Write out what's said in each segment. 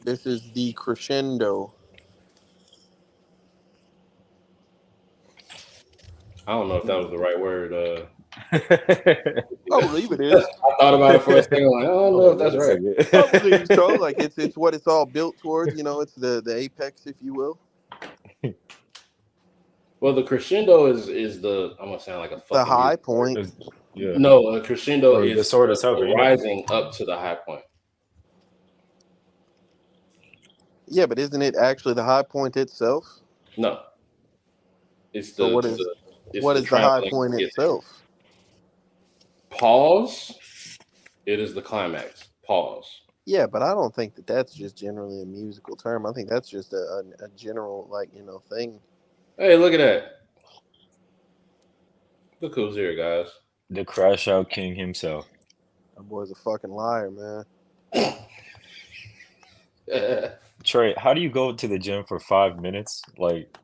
This is the crescendo. I don't know if that was the right word. I believe it is. I thought about it for a second. Like, I don't know if that's right. I believe so. Like it's what it's all built towards. You know, it's the apex, if you will. Well, the crescendo is the. I'm gonna sound like a The fucking high music point. Yeah. No, a crescendo Or the is sword itself, the ain't it? rising up to the high point. Yeah, but isn't it actually the high point itself? No, it's So the, what is the it's what the is the high traveling point to get itself? there. Pause. It is the climax. Pause. Yeah, but I don't think that that's just generally a musical term. I think that's just a general thing. Hey, look at that. Look who's here, guys. The crash out king himself. That boy's a fucking liar, man. Trey, how do you go to the gym for 5 minutes? Like,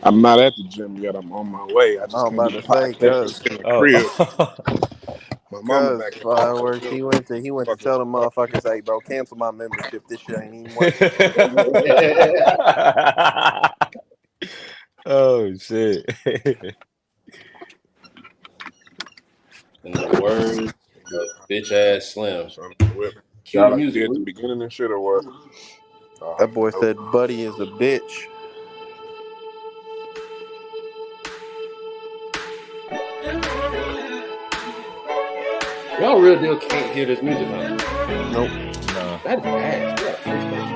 I'm not at the gym yet. I'm on my way. I just I'm came to about the to say, podcast cuz from the crib. oh, My mama Cause back at home. fireworks, he went to Fucking tell the motherfuckers, hey bro, cancel my membership. This shit ain't even worth oh shit. In the words of bitch ass Slim. trying to whip. Cue Y'all the like music. did at the beginning and shit or what? That boy said Buddy is a bitch. Y'all real deal can't hear this music, huh? Nope. No. That's bad. You gotta fix that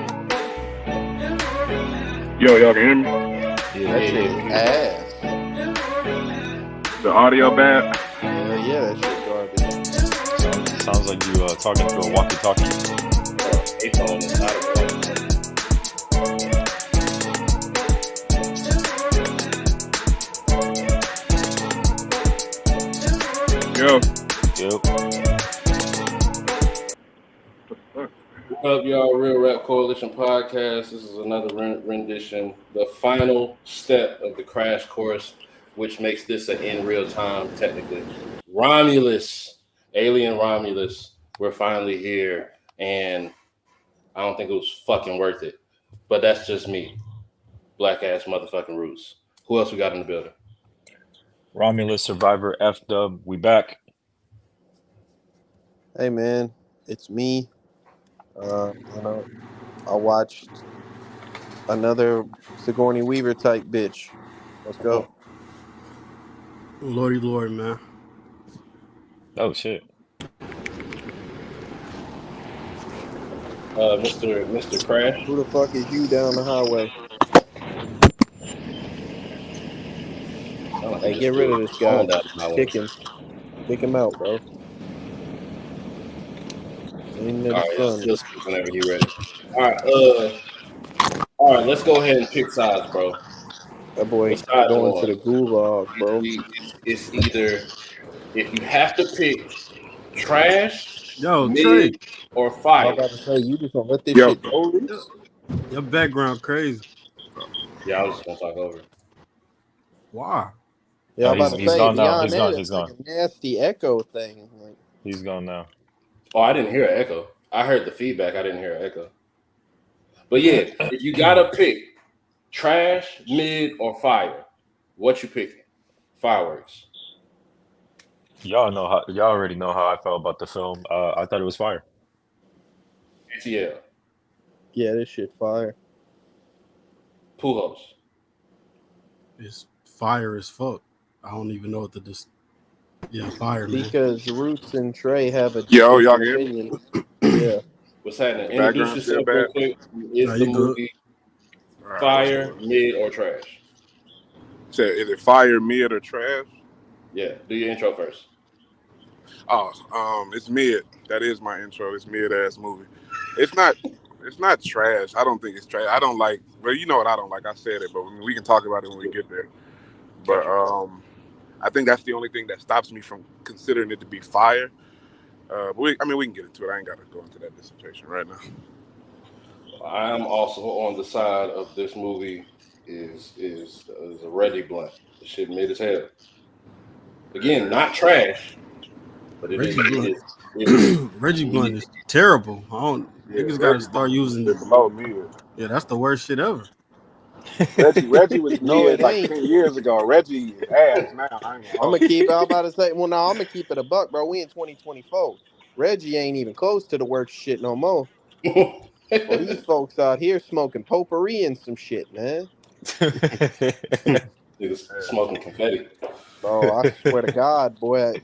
Yo, y'all can hear me? Yeah. That shit is ass. The audio bad? Yeah, that shit garbage. Sounds like you talking through a walkie-talkie. shit. It's on the side of the Yo. Yep. What's up, y'all? Real Rap Coalition podcast. This is another rendition, the final step of the crash course, which makes this an in real time, technically. Romulus, Alien Romulus, we're finally here, and I don't think it was fucking worth it. But that's just me. Black ass motherfucking roots. Who else we got in the building? Romulus Survivor F-Dub. We back. Hey man, it's me. I watched another Sigourney Weaver type bitch. Let's go. Lordy Lord, man. Oh shit. Mr. Crash. Who the fuck is you down the highway? Hey, get rid of this guy. Kick him out, bro. Ain't All that right, fun? he'll speak whenever you're ready. All right, let's go ahead and pick sides, bro. That boy What side you going to on? the gulag, bro. It's either if you have to pick trash, Yo, mid, Trey, or I'm fire. about to say, you just gonna let this Yo. shit go loose? your background crazy. Yeah, I was just gonna talk over. Why? Yeah, I'm about to He's say, gone now. beyond He's that, gone. it's He's like gone. a nasty echo thing. Like, He's gone now. Oh, I didn't hear an echo. I heard the feedback. I didn't hear an echo. But yeah, if you gotta pick trash, mid, or fire, what you picking? Fireworks. Y'all already know how I felt about the film. I thought it was fire. ATL. yeah, this shit fire. Pujols. It's fire as fuck. I don't even know what to just. Yeah, fire, man. Because Roots and Trey have a Yo, y'all different can hear me? opinion. Yeah. What's happening? The Introduce background still yourself real bad? quick. Nah, Is the you good. movie All right, fire, mid, or trash? so is it fire, mid, or trash? Yeah, do your intro first. Oh, it's mid. That is my intro. It's mid-ass movie. It's not trash. I don't think it's trash. I don't like. Well, you know what I don't like. I said it, but we can talk about it when we get there. But I think that's the only thing that stops me from considering it to be fire. But we can get into it. I ain't got to go into that dissertation right now. I'm also on the side of this movie is a Reggie Blunt. The shit mid as hell. Again, not trash, but it Reggie is. Blunt. It is Reggie Blunt is terrible. I don't. Niggas got to start using. It's below mid. Yeah, that's the worst shit ever. Reggie was No, mid it like ain't. 10 years ago. Reggie is ass now. I ain't gonna I'm hold gonna keep. I'm about to say. Well, no, I'm gonna keep it a buck, bro. We in 2024. Reggie ain't even close to the worst shit no more. Well, these folks out here smoking potpourri and some shit, man. Niggas smoking confetti. Bro, I swear to God, boy,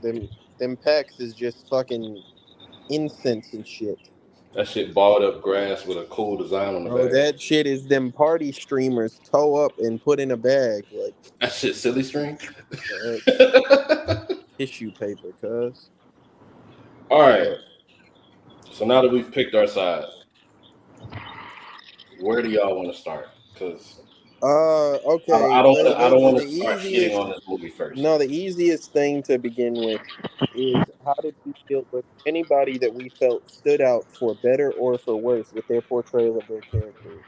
them packs is just fucking incense and shit. That shit balled up grass with a cool design on the Bro, bag. that shit is them party streamers toe up and put in a bag like That shit silly string. tissue paper, cuz. All right. So now that we've picked our side, where do y'all want to start? Because Okay. I don't want The to start shitting easiest, on this movie first. no, the easiest thing to begin with is how did we feel with anybody that we felt stood out for better or for worse with their portrayal of their characters?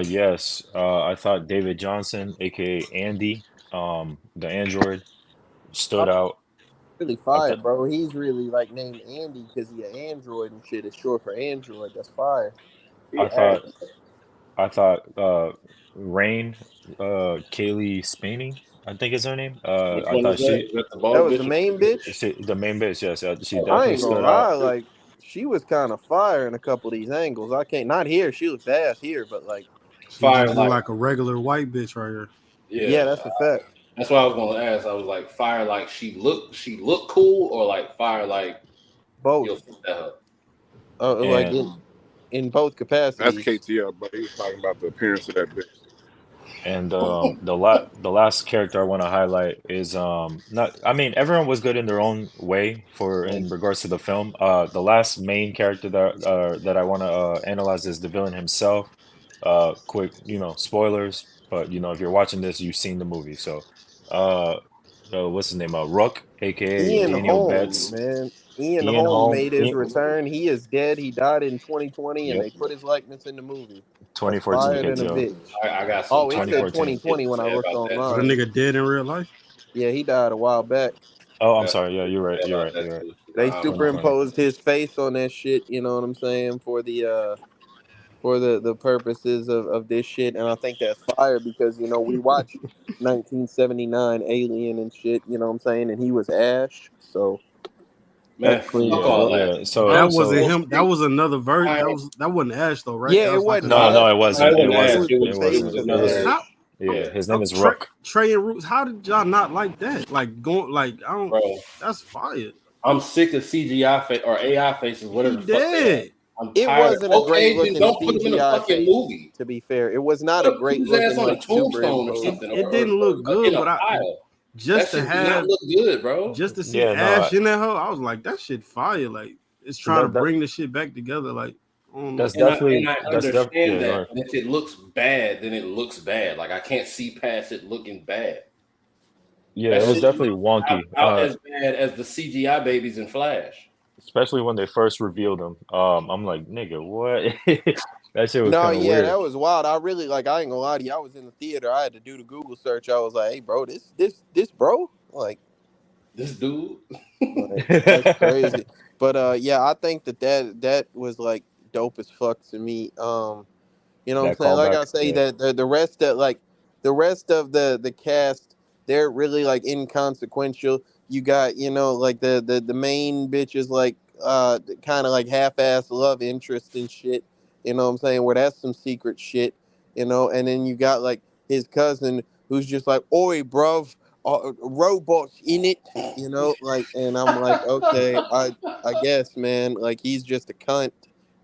Yes. I thought David Johnson, aka Andy, the android, stood out. Really I fire, thought bro. He's really like named Andy because he an android and shit. It's short for android. That's fire. He I thought ass. I thought Rain, Kaylee Spaney, I think is her name. Which I one is thought that? she, Is that the That bald was the bitch? main bitch. the main bitch, yes, she Oh, I definitely ain't gonna stood lie, out. like she was kind of fire in a couple of these angles. I can't not here. She looks ass here, but like, She fire just look like like a regular white bitch right here. yeah, yeah. that's a fact. That's what I was gonna ask. I was like, fire like she looked cool, or like fire like Both, you'll fit that her. like And in both That's capacities. KTL, but he was talking about the appearance of that bitch. the last character I want to highlight is not, I mean, everyone was good in their own way for in regards to the film. The last main character that I want to analyze is the villain himself. Quick, spoilers, but if you're watching this, you've seen the movie. So uh what's his name? Rook, aka Ian Daniel Holm, Betts. man. Ian Ian Holm Holm, made his return. He is dead. He died in 2020, and yep, they put his likeness in the movie. That's 2014 fire than a KTO. bitch. I got some Oh, it I got said 2014. some shit 2020 to when I say looked about that So the too. online. nigga dead in real life. Yeah, he died a while back. Oh, I'm Got some sorry. Yeah, shit you're to right. say You're about right. that You're right. too. They I don't know. 2020. superimposed his face on that shit. You know what I'm saying for the purposes of this shit, and I think that's fire because we watched 1979 Alien and shit. You know what I'm saying, and he was Ash, so Man, that's clean fuck as Yeah, all fuck. that. yeah. That So, I'm wasn't so so him. That sick. was another version. I That wasn't Ash though, right? Yeah, That it was like wasn't no, another. no, Ash. it I wasn't. It wouldn't It ask. wasn't. was It the It was face wasn't. of It another. was. Ash. How? Yeah, his name Oh, is Rook. Trey and Roots. How did y'all not like that? Like going like I don't. Bro. That's fire. I'm sick of CGI face or AI faces, He whatever the fuck they are. dead. I'm It tired of. wasn't a great Okay, then looking don't put him in a CGI fucking face. movie. To be fair, it was not a Put great his ass looking on a like tombstone or superimposed. something, It didn't look or good, in a but pile. That just to shit did not have look good, bro. just to see Yeah, no, Ash in that hole, I was like, that shit fire. Like it's trying to that bring the shit back together. Like I don't know. that's And definitely I yeah. understand Go that. ahead. And if it looks bad, then it looks bad. Like I can't see past it looking bad. Yeah, That it was shit definitely looks wonky. out as bad as the CGI babies in Flash. Especially when they first revealed him. I'm like, nigga, what? That shit was No, kind of yeah, weird. that was wild. I really like. I ain't gonna lie to you. I was in the theater. I had to do the Google search. I was like, "Hey, bro, this, bro, This dude. that's crazy." But yeah, I think that was like dope as fuck to me. You know what I'm That saying? Like callback. I say Yeah, that the rest of the cast, they're really like inconsequential. You got, like the main bitches like kind of like half-ass love interest and shit. You know what I'm saying? Where that's some secret shit, and then you got like his cousin who's just like, "Oi, bruv, robots in it," and I'm like, "Okay, I guess, man, like he's just a cunt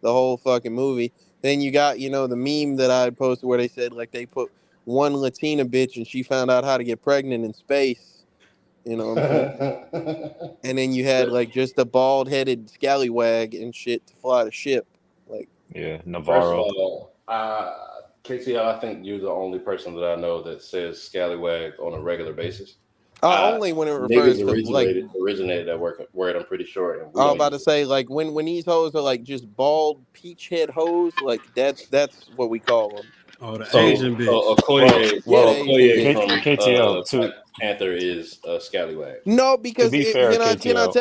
the whole fucking movie." Then you got, the meme that I posted where they said like they put one Latina bitch and she found out how to get pregnant in space. You know what I'm saying? And then you had like just a bald headed scallywag and shit to fly the ship. Like, yeah. First of Navarro. all, KTL, I think you're the only person that I know that says scallywag on a regular basis. only when it refers Niggas to like originated that word, I'm pretty sure, and we I was don't about use to it. say like when these hoes are like just bald peach head hoes, like that's what we call them. Oh, the So, Asian So bitch. well, Okoye, Yeah, the well, Asian Okoye K bitch. from KTL to Black Panther is a scallywag. No, because be fair, can I KTO.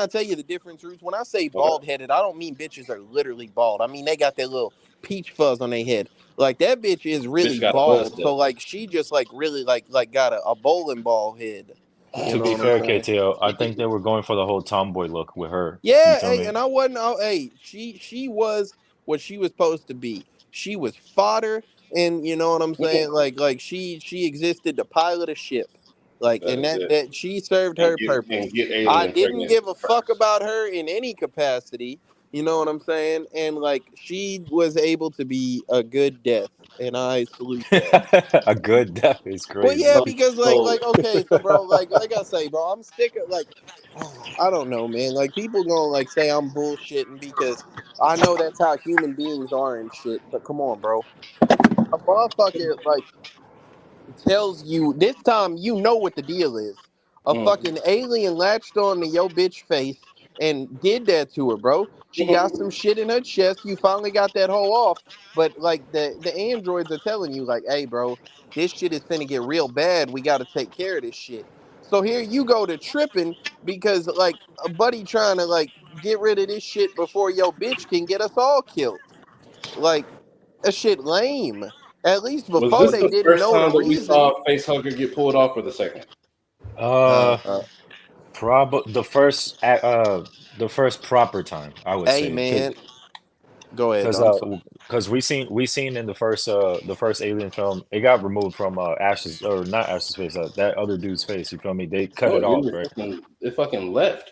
tell you the difference, Roots? When I say Okay. bald headed, I don't mean bitches are literally bald. I mean they got that little peach fuzz on their head. Like that bitch is really Bitch got a buzz bald. cut. So like she just like really like got a bowling ball head. You To know be what I'm fair, saying? KTO, I think they were going for the whole tomboy look with her. You Yeah, feel hey, me? and I wasn't. Hey, she was what she was supposed to be. She was fodder, and you know what I'm saying. Like she existed to pilot a ship, like, That and is it. that she served her purpose. And get I alien didn't pregnant give a fuck first. about her in any capacity. You know what I'm saying? And like she was able to be a good death, and I salute that. A good death is Well, crazy. yeah, So, because so okay, so bro, like I say, bro, I'm sick of like, I don't know, man. Like people gonna like say I'm bullshitting because I know that's how human beings are and shit. But come on, bro, a motherfucker like tells you this time you know what the deal is. A fucking alien latched on to your bitch face and did that to her, bro. She got some shit in her chest. You finally got that hoe off, but like the androids are telling you, like, hey, bro, this shit is finna get real bad. We got to take care of this shit. So here you go to tripping because like a buddy trying to like get rid of this shit before your bitch can get us all killed. Like that shit lame. At least was before this they the didn't first know the time that we reason. saw Facehugger get pulled off, or the second? Uh, Uh, probably the first proper time, I would hey say, man, go ahead. because I'm sorry. we seen in the first Alien film, it got removed from Ash's, or not Ash's face, that other dude's face. You feel me? They cut No, it it off, didn't. right? It fucking left.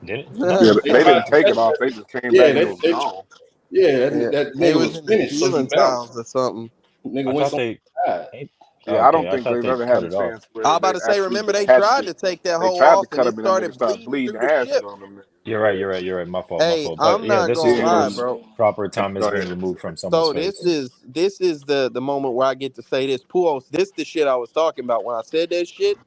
Did it? No, Yeah, they they tried. didn't take it off. They just came back Yeah, and it was gone. Yeah, that they nigga was was in the finished, so he ceiling bounced. tiles or something. Nigga I went thought somewhere they. and died. Yeah, I don't Okay, I think thought they've they ever had cut a it off. chance I where about they to say, actually remember they detached tried it. to take that They hoe tried to off and cut it him and that nigga started started bleeding bleeding through the acid ship. on them. You're right. You're right. You're right. My fault. My Hey, fault. But I'm yeah, not this gonna is the lie, Yeah, first bro. proper time go it's ahead. being removed from someone's So face. this is the moment where I get to say this. Puos, this the shit I was talking about when I said that shit.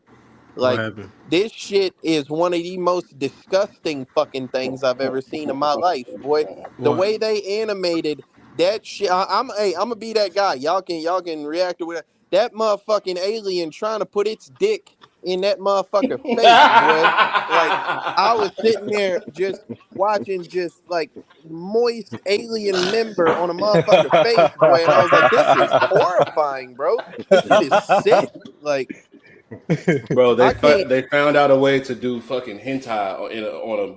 What Like happened? this shit is one of the most disgusting fucking things I've ever seen in my life, boy. The What? way they animated that shit, I'm gonna be that guy. Y'all can react to it. That motherfucking alien trying to put its dick in that motherfucker face, boy. Like I was sitting there just watching just like moist alien member on a motherfucker face, boy, and I was like, this is horrifying, bro. This shit is sick. Like Bro, I can't. they found out a way to do fucking hentai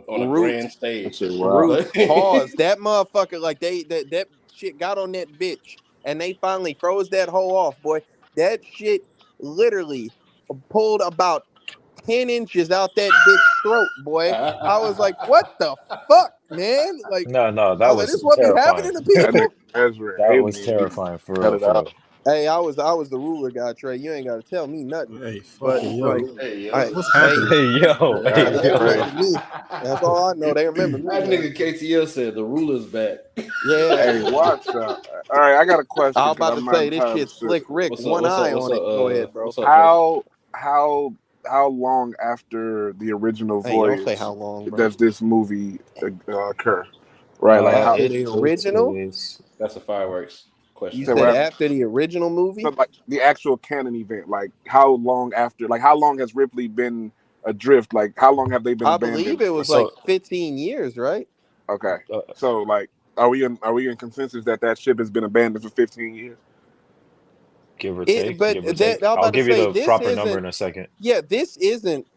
on a Root, grand stage. Shit, wow. root, Like, pause. That motherfucker, like that shit got on that bitch, and they finally froze that hole off, boy. That shit literally pulled about 10 inches out that bitch throat, boy. I was like, what the fuck, man? Like, No, I that was like, was this what be happening terrifying. to That nigga people? Ezra That was alien. He terrifying for cut real, it for out. real. Hey, I was the ruler guy, Trey. You ain't got to tell me nothing. Hey, But fucking like, yo. hey yo, I What's hey, happening? Hey yo, Yeah, hey they that's yo. crazy. remember me. That's all I know. They remember me that now. nigga KTL said the ruler's back. Yeah. Hey, watch out. All right, I got a I was question because about to I'm not say this entirely shit sure. slick Rick, What's up? one What's up? eye What's on up? it. Go ahead, bro. What's up, Trey? How long after the original Hey, don't say how voyage long, bro. does this movie occur? Right, like how? After It the takes original? place. That's a fireworks You question. So said right, after the original no, movie? like the actual canon event. Like how long after? Like how long has Ripley been adrift? Like how long have they been I believe abandoned? it was like So 15 years, right? Okay, uh, so like, are we in consensus that that ship has been abandoned for 15 years? give or It, take, but give or that take. I'm I'll about to give you say the this proper number isn't. in a second. Yeah, this isn't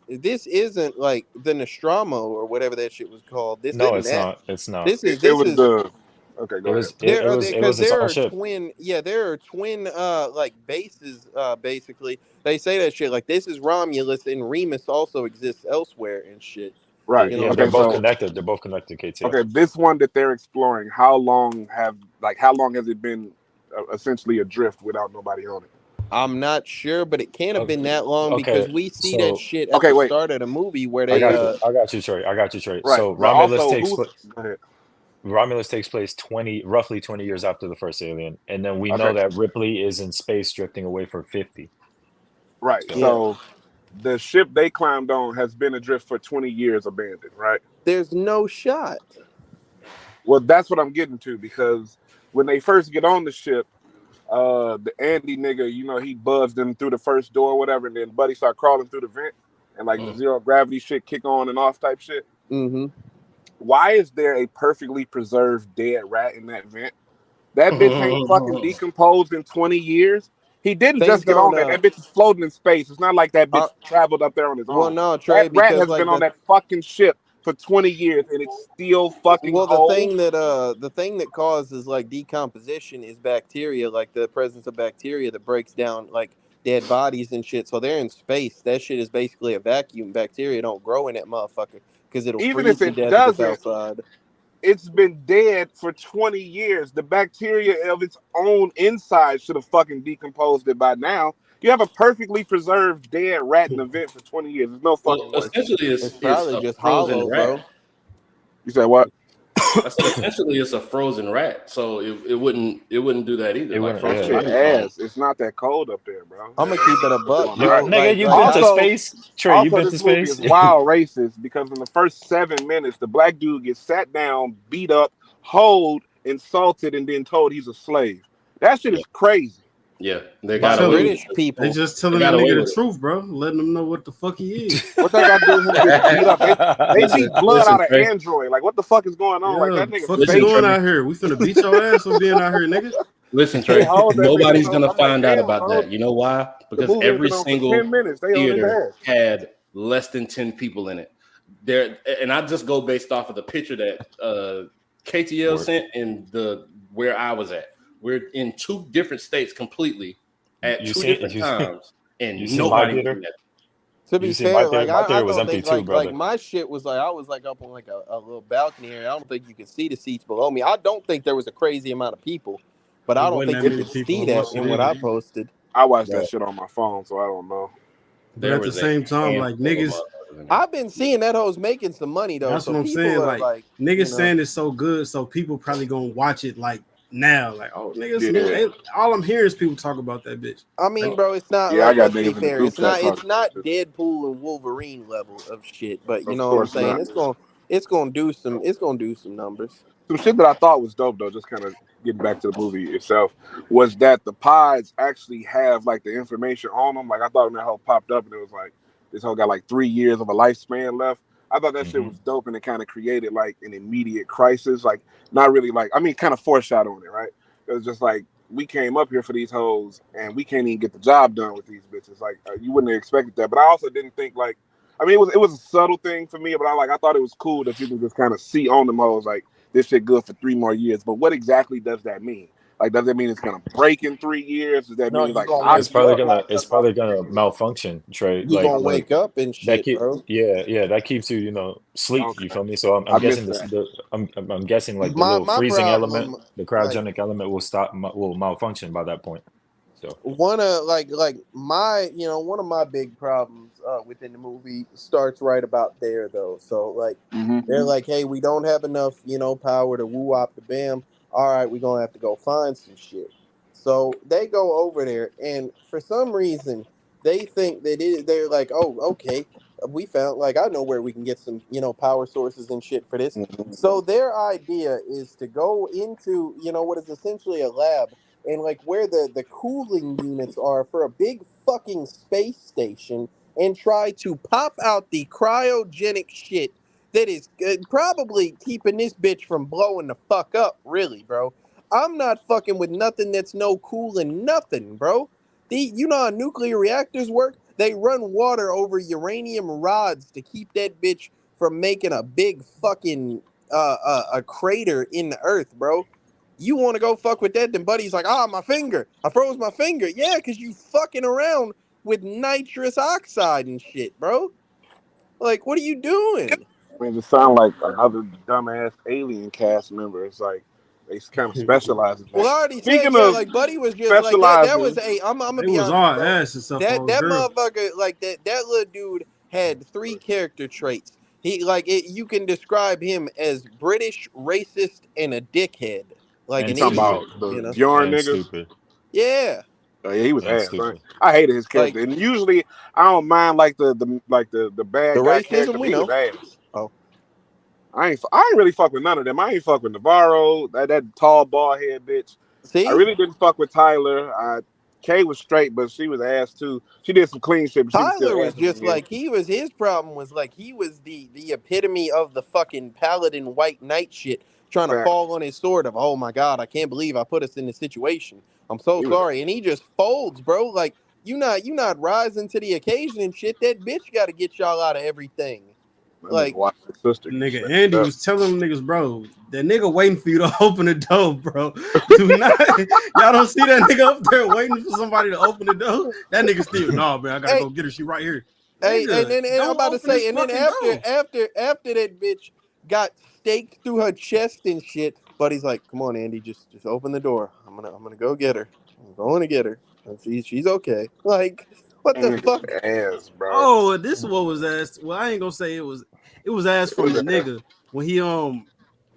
like the Nostromo or whatever that shit was called. This No, isn't it's that. not. It's not. This It, is it this was is the. Okay, It go ahead. was it, there it are was it because was its there own are ship. twin there are twin like bases basically. They say that shit like this is Romulus and Remus also exists elsewhere and shit. Right. You know Yeah, what they're I'm Okay. both saying? So connected. They're both connected, KTO. okay, this one that they're exploring. How long has it been essentially adrift without nobody on it? I'm not sure, but it can't have been Okay, that long because okay. we see that So shit at Okay, the wait. start of the movie where I they got you. I got you, Trey. I got you, Trey. Right. So But also, who's? Go ahead. Romulus takes place roughly 20 years after the first Alien, and then we Okay. know that Ripley is in space drifting away for 50. Right. So yeah. So the ship they climbed on has been adrift for 20 years, abandoned. Right. There's no shot. Well, that's what I'm getting to because when they first get on the ship, The Andy nigga, you know, he buzzed him through the first door or whatever, and then Buddy started crawling through the vent, and like the zero gravity shit kick on and off type shit. Mm-hmm. Why is there a perfectly preserved dead rat in that vent? That bitch ain't fucking decomposed in 20 years. He didn't just Based get on on there. That bitch is floating in space. It's not like that bitch traveled up there on his well, own. no, That Trey, rat because has like been on that fucking ship for 20 years and it's still fucking well, whole. the thing that causes like decomposition is bacteria, like the presence of bacteria that breaks down like dead bodies and shit. So they're in space. That shit is basically a vacuum. Bacteria don't grow in that motherfucker because it'll Even freeze if to it death if it's doesn't, outside. it's been dead for 20 years. The bacteria of its own inside should have fucking decomposed it by now. You have a perfectly preserved dead rat in the vent for 20 years. There's no Well, fucking way. essentially, It's it's probably a just frozen hollow, rat. bro. You said what? I said essentially it's a frozen rat, so it wouldn't do that either. It Like wouldn't, from That yeah. shit body count. ass. It's not that cold up there, bro. I'm gonna keep it a buck, Doing all bro. right. Nigga, Like you been I, to Also, space? Trey, you been to this movie is space? wild racist because in the first 7 minutes, the black dude gets sat down, beat up, holed, insulted, and then told he's a slave. That shit Yeah, is crazy. yeah, they by got away with British it. They people. just They telling that got away nigga with the truth, bro. Letting them know what the fuck he is. What they got to do with him getting beat up? They Listen, beat blood listen, out of Trey. Android. Like, what the fuck is going on? Like, Yeah, that nigga fuck you Listen, face. doing Trey. out here? We finna beat your ass for being out here, nigga. Listen, They Trey. hold that nigga. Nobody's So gonna I'm like, find out damn, about bro. that. You know why? The Because movie has every been on for single 10 minutes. They on his theater ass. had less than 10 people in it. There, and I just go based off of the picture that KTL sent and the where I was at. We're in 2 different states completely at 2 different times, and you seen my nobody was theater? in that. To You be seen my fair, theater? like My I theater was don't empty think too, like brother. my shit was like I was like up on like a little balcony area. I don't think you could see the seats below me. I don't think there was a crazy amount of people, but There I don't wasn't think that you many could people see in my that in shit what either. I posted. I watched Bro, that shit on my phone, so I don't know. But at the was a same time, like handful of niggas, motherfuckers in there. I've been seeing that hoes making some money though, that's so what I'm saying. people are Like like, niggas saying it's so good, so people probably gonna watch it like now. Like, oh niggas, Yeah. all I'm hearing is people talk about that bitch. I mean, bro, it's not Yeah, I like got let's be niggas in the fair, group chat it's talking not about it. Deadpool and Wolverine level of shit, but you Of know what I'm course saying? not. It's gonna do some numbers. Some shit that I thought was dope though, just kind of getting back to the movie itself, was that the pods actually have like the information on them. Like I thought when that whole popped up and it was like this whole got like 3 years of a lifespan left. I thought that shit was dope and it kind of created like an immediate crisis. Like not really like kind of foreshadowing it, right? It was just like we came up here for these hoes and we can't even get the job done with these bitches. Like you wouldn't have expected that. But I also didn't think like it was a subtle thing for me, but I thought it was cool that you can just kind of see on them hoes like this shit good for 3 more years. But what exactly does that mean? Like, does that mean it's gonna break in 3 years? Does that No, mean you like gonna lock It's wake you probably up. up? gonna it's probably gonna malfunction, Trey. You gonna Like wake up and that shit, keep bro. yeah, that keeps you, sleep. You Okay, feel me? So I I'm guessing missed this. that. I'm guessing like the little My freezing element, problem, the like cryogenic element will malfunction by that point. So one of like my one of my big problems within the movie starts right about there though. So like Mm-hmm. they're like, hey, we don't have enough power to woo op the bam. All right, we're gonna have to go find some shit. So they go over there, and for some reason they think they're like, oh, okay, we found, like, I know where we can get some power sources and shit for this. So their idea is to go into what is essentially a lab, and like where the cooling units are for a big fucking space station, and try to pop out the cryogenic shit that is probably keeping this bitch from blowing the fuck up, really, bro. I'm not fucking with nothing that's no cooling nothing, bro. You know how nuclear reactors work? They run water over uranium rods to keep that bitch from making a big fucking a crater in the earth, bro. You want to go fuck with that? Then Buddy's like, my finger. I froze my finger. Yeah, because you fucking around with nitrous oxide and shit, bro. Like, what are you doing? I mean, it sound like another dumbass alien cast member. It's like they kind of specialize in Well, that. I already said, Speaking yeah, of like Buddy was just like that. That was specializing, I'm gonna They be was honest, all bro. ass and stuff for That old girl. motherfucker, like that little dude had 3 character traits. He like it. You can describe him as British, racist, and a dickhead, like and an you talking idiot. stupid about the You know? Bjorn and niggas? stupid Yeah. Oh, yeah, he was and ass. stupid. I hated his Like character, and usually I don't mind like the the bad guy character, racism but we he was know. ass. Oh, I ain't really fuck with none of them. I ain't fuck with Navarro, that tall bald head bitch. I See, really didn't fuck with Tyler. Kay was straight, but she was ass too. She did some clean shit, but she was Tyler still was ass at just the end. like his problem was like he was the epitome of the fucking paladin white knight shit, trying to Fact. fall on his sword of, oh my god, I can't believe I put us in this situation. I'm so He was sorry, and he just folds, bro. Like you not rising to the occasion and shit. That bitch got to get y'all out of everything. that nigga Like, watched his sister get Nigga, shot Andy up. was telling them niggas, bro, that nigga waiting for you to open the door, bro. Do not, y'all don't see that nigga up there waiting for somebody to open the door. That nigga still, no, man, I gotta hey, go get her. She right here, hey, and nigga. then and I'm Don't about to open this say, and then fucking after door. after after that bitch got staked through her chest and shit, Buddy's like, "Come on, Andy, just open the door. I'm gonna go get her. I'm going to get her. And she's okay." Like, what That the nigga fuck? was ass, bro. Oh, this is what was asked. Well, I ain't gonna say it was asked It from was the ass. nigga when he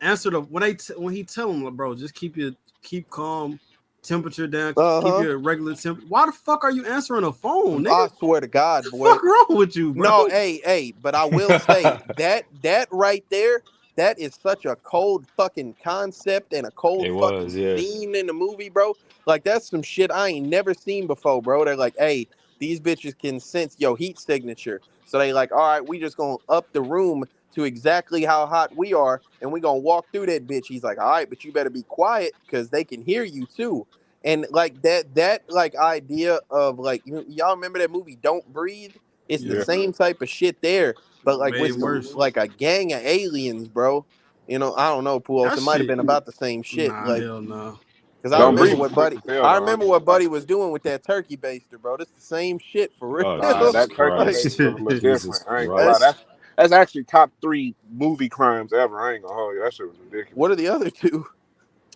answered when he tell him, like, bro, just keep calm, temperature down, Uh keep huh. your regular temp. Why the fuck are you answering a phone, nigga? I swear to God, What the boy. fuck wrong with you, bro? No, hey, but I will say that right there, that is such a cold fucking concept and a cold It fucking was, yeah. scene in the movie, bro. Like that's some shit I ain't never seen before, bro. They're like, hey, these bitches can sense your heat signature. So they like, all right, we just gonna up the room to exactly how hot we are, and we gonna walk through that bitch. He's like, all right, but you better be quiet because they can hear you too. And like that like idea of like y'all remember that movie Don't Breathe? It's the Yeah, Yeah. same type of shit there, but like way with some worse. like a gang of aliens, bro. I don't know, Puos. That It might have shit, been about the same shit. nah, Like, hell no. cause I Yeah, it Don't was. remember breathe what was sick Buddy, as hell, I though. I remember ain't what gonna lie. Buddy was doing with that turkey baster, bro. This the same shit for Oh, real. Jesus That turkey Like, Christ. baster was a little Jesus different. I ain't gonna lie. Christ. That's actually top 3 movie crimes ever. I ain't gonna hold you. That shit was ridiculous. what are the other two?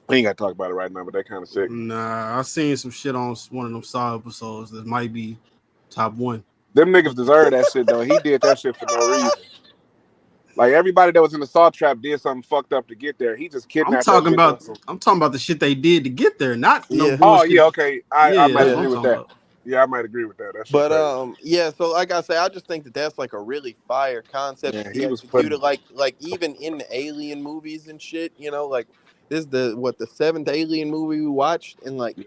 We ain't gotta talk about it right now, but that kind of sick. Nah, I seen some shit on one of them Saw episodes that might be top one. Them niggas deserve that shit though. He did that shit for no reason. Like everybody that was in the saw trap did something fucked up to get there. He just kidnapped that bitch on some. I'm talking about the shit they did to get there, not no Yeah, Oh bullshit. yeah, okay. I Yeah, might that's what yeah. I'm agree with talking that. about. Yeah, I might agree with that. That shit But crazy. yeah. So like I say, I just think that that's like a really fire concept to Yeah, be he was executed. putting. Like even in the Alien movies and shit. Like this is the seventh Alien movie we watched, and like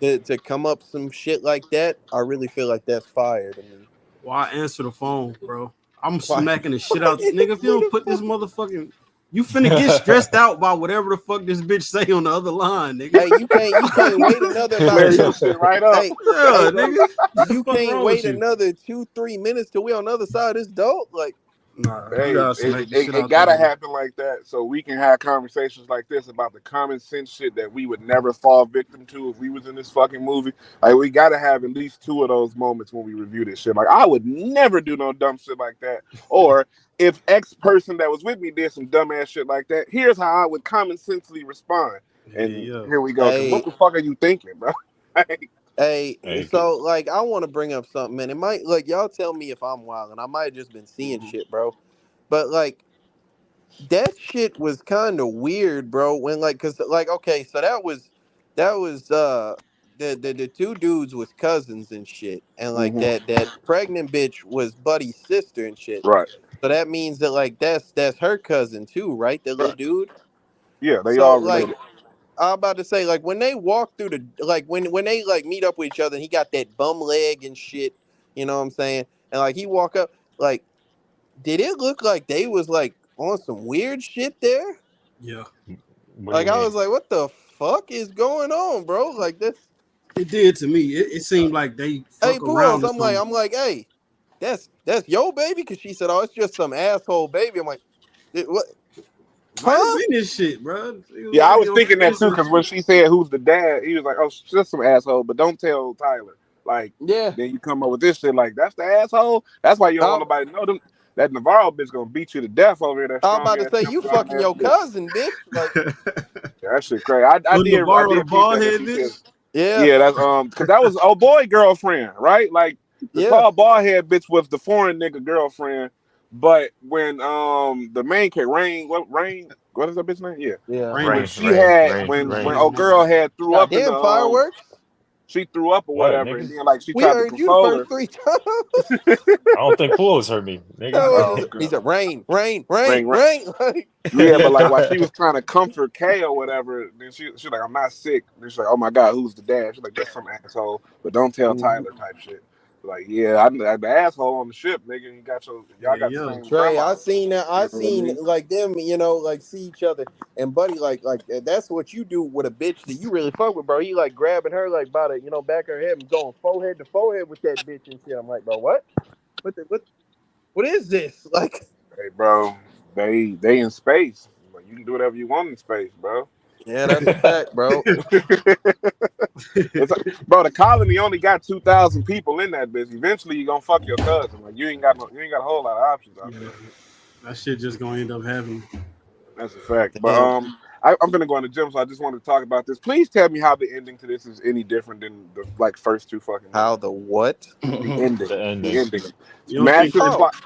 to come up some shit like that, I really feel like that's fire to me. Why answer the phone, bro? I'm Why? smacking the shit out, nigga. If you don't put this motherfucking, you finna get stressed out by whatever the fuck this bitch say on the other line, nigga. Hey, you can't wait another about Clear two. your shit right up. Hey, Yeah, hey, nigga. What the you fuck can't wrong with wait you? another 2-3 minutes till we on the other side of this dope. Like, Nah, you Hey, gotta smack the shit it out that gotta nigga. happen like that so we can have conversations like this about the common sense shit that we would never fall victim to if we was in this fucking movie. Like we gotta have at least 2 of those moments when we review this shit. Like I would never do no dumb shit like that. Or if X person that was with me did some dumbass shit like that, here's how I would common sensely respond. Yeah, And yeah. here we go. Cause what hey, the fuck are you thinking, bro? Like, hey, Hey, so like I want to bring up something, and it might like y'all tell me if I'm wild, and I might have just been seeing mhm. shit, bro. But like that shit was kind of weird, bro. When like, cause like, okay, so that was the two dudes was cousins and shit, and like Mhm. that pregnant bitch was Buddy's sister and shit. Right. So that means that like that's her cousin too, right? The little Right. dude. Yeah, they So all like related. I'm about to say like when they walk through the like when they like meet up with each other, and he got that bum leg and shit. You know what I'm saying? And like he walk up, like did it look like they was like on some weird shit there? Yeah. what do Like you I mean? was like, what the fuck is going on, bro? Like this. It did to me. It seemed like they Hey, fuck Puos, around or I'm like, something. hey, that's your baby, cause she said, oh, it's just some asshole baby. I'm like, what? Might have Huh? been this shit, bro. It Yeah, I might be was on thinking some that too, innocent because when shit. she said who's the dad, he was like, "Oh, she's just some asshole," but don't tell Tyler. Like, Yeah. then you come up with this shit, like that's the asshole. That's why you don't want I'm, nobody to know them. That Navarro bitch gonna beat you to death over here. That I'm strong about to ass say you Amazon fucking ass your bitch. cousin, bitch. Like, Yeah, that shit crazy. But I Navarro, the did peep bald that head she said, bitch. yeah, yeah, that's because that was oh boy girlfriend, right? Like the yeah. tall bald head bitch was the foreign nigga girlfriend. But when the main character Rain, what is that bitch name? Yeah, Yeah. when Raymond. Rain, she rain, had rain, when rain. old girl had threw up in the Goddamn fireworks. she threw up or What, whatever, and nigga? then like she We tried to heard you the console first her. 3 times. I don't think fools heard me, Oh, nigga. He God. said, "Rain, rain, rain, Ring, ring. rain." Like, Yeah, but like while she was trying to comfort Kay or whatever, then she like, I'm not sick. Then she's like, oh my God, who's the dad? She's like, that's some asshole, but don't tell mhm. Tyler type shit. Like, yeah, I'm the asshole on the ship, nigga. Y'all got the Yeah. same Trey, grandma. I seen that. I You know what I seen mean? like them, like see each other. And buddy, like that's what you do with a bitch that you really fuck with, bro. He like grabbing her like by the, back of her head and going forehead to forehead with that bitch and shit. I'm like, bro, what? What is this? Like, Hey, bro, they in space. Like, you can do whatever you want in space, bro. yeah, that's a fact, bro. It's bro, the colony only got 2,000 people in that bitch. Eventually, you gonna fuck your cousin. Like you ain't got a whole lot of options out Yeah. there. That shit just gonna end up happening. That's a fact. But Damn. I'm gonna go in the gym, so I just wanted to talk about this. Please tell me how the ending to this is any different than the like first two fucking How movies. the what? The ending, The the ending. ending. You don't think Massive that Oh, plot,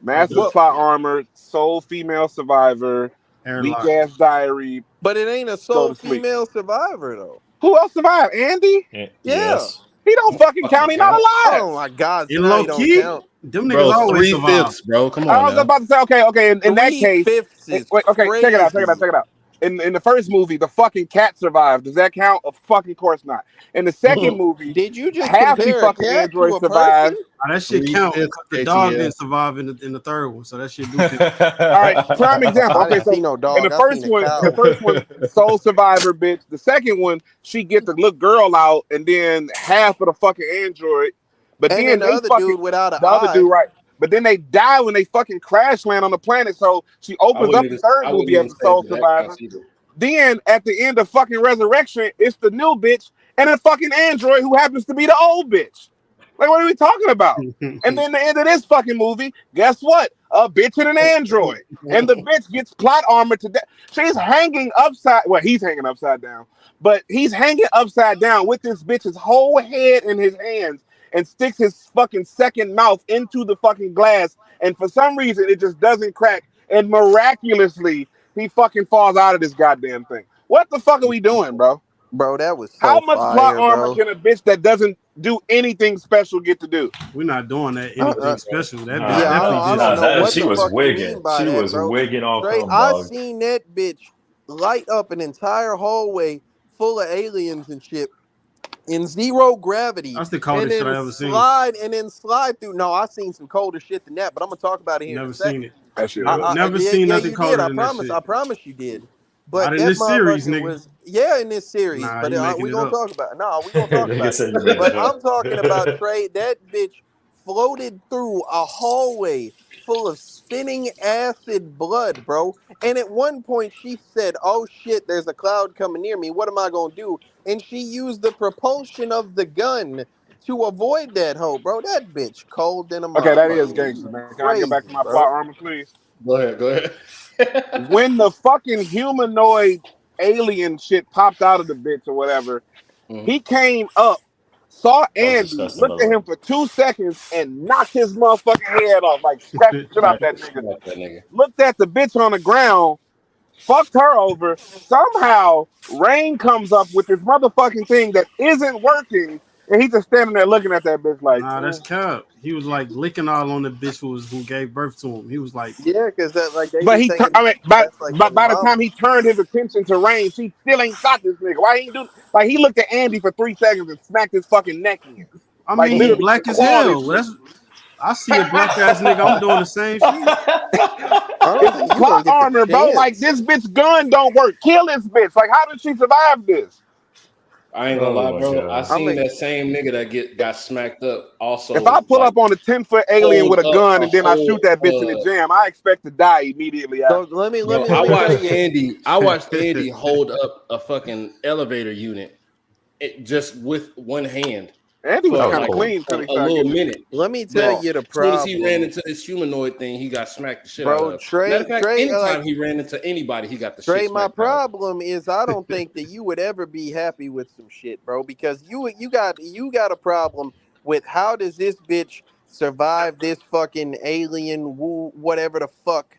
massive the well, plot armor, sole female survivor, weak airlock? ass diary, but it ain't a go sole to sleep. female survivor though. Who else survived? Andy? Yeah. Yes. He don't fucking Fucking count. He not count. alive. Oh my God. So In now low you don't key, count. them niggas Bro, always survive. 3/5, bro. Come I on was now. about to say, okay. In that case, 3/5 is wait, okay, crazy. check it out. In the first movie, the fucking cat survived. Does that count? Of fucking course not. In the second movie, Did you just half the compare a fucking cat to androids a person? survived. That shit count 3/5 because the dog ATL. didn't survive in the third one, so that shit do count. All right, prime example. I Okay, didn't see so no in the dog. I first seen a one, the cow. first one, sole survivor, bitch. The second one, she get the little girl out, and then half of the fucking android. But And then then the they other fucking dude without an the other eye. dude, right? But then they die when they fucking crash land on the planet. So she opens up the third I wouldn't movie as even a say sole that that survivor. counts either. Then at the end of fucking Resurrection, it's the new bitch and a fucking android who happens to be the old bitch. Like, what are we talking about? And then the end of this fucking movie, guess what? A bitch and an android. And the bitch gets plot armor to death. She's hanging upside, well, he's hanging upside down, but he's hanging upside down with this bitch's whole head in his hands and sticks his fucking second mouth into the fucking glass. And for some reason, it just doesn't crack. And miraculously, he fucking falls out of this goddamn thing. What the fuck are we doing, bro? Bro, that was How so much plot fire, armor bro. can a bitch that doesn't do anything special get to do? We're not doing that Uh, anything special. That bitch yeah, definitely I did don't Nah, some know that special what she the shit. was fuck you mean wigging. by She that, was bro. wigging off Straight, I humbug. seen that bitch light up an entire hallway full of aliens and shit in zero gravity That's the and coldest shit I then ever seen. slide through. No, I seen some colder shit than that, but I'm gonna talk about it here in a Never seen second. it. That shit Never, was. never Yeah, seen yeah, nothing you did. colder I than that promise. shit. I promise you did. Not But in that this series, motherfucker nigga. was, yeah, in this series. Nah, But you making we it gonna up. talk about it. No, we gonna talk Nigga about it. said you made But it I'm talking about up. Trey. That bitch floated through a hallway full of spinning acid blood, bro. And at one point, she said, "Oh shit, there's a cloud coming near me. What am I gonna do?" And she used the propulsion of the gun to avoid that hoe, bro. That bitch cold than a Okay, that is motherfucker. gangster, She's man. Can I get back to crazy, my plot bro. armor, please? Go ahead. Go ahead. When the fucking humanoid alien shit popped out of the bitch or whatever, Mhm. he came up, saw That was Andy, disgusting, by looked the at way. him for 2 seconds, and knocked his motherfucking head off, like scratched the shit out Smack that the nigga. shit out that nigga. Looked at the bitch on the ground, fucked her over. Somehow, Rain comes up with this motherfucking thing that isn't working, and he's just standing there looking at that bitch like, Nah, that's cap. He was like licking all on the bitch who gave birth to him. He was like, Yeah, because that like they But be he, thinking I mean, that's like their by the mama. time he turned his attention to Rain, she still ain't shot this nigga. Why he ain't do like he looked at Andy for 3 seconds and smacked his fucking neck in, I like mean, he literally black as clawed his hell. shit. I see a black ass nigga. I'm doing the same shit. I don't It's think you gonna plot get the armor, bro. Like chance. this bitch gun don't work. Kill this bitch. Like how did she survive this? I ain't gonna lie, Oh my bro. I god. I seen mean, that same nigga that got smacked up If I also pull like up on a 10-foot alien hold with a up gun a and then I shoot whole that bitch in the jam, I expect to die immediately so after. bro. let I me tell watched you. Andy. I watched Andy hold up a fucking elevator unit, just with one hand Andy was That for was kind of like cold. clean until he a started little getting his minute. shit Let me tell But off. you the as soon as he ran problem, into this humanoid thing, he got smacked the shit out bro. of. Matter of fact, Like anytime he ran into anybody, he got the shit Trey. My smacked out of. problem is I don't think that you would ever be happy with some shit, bro, because you got a problem with how does this bitch survive this fucking alien woo whatever the fuck.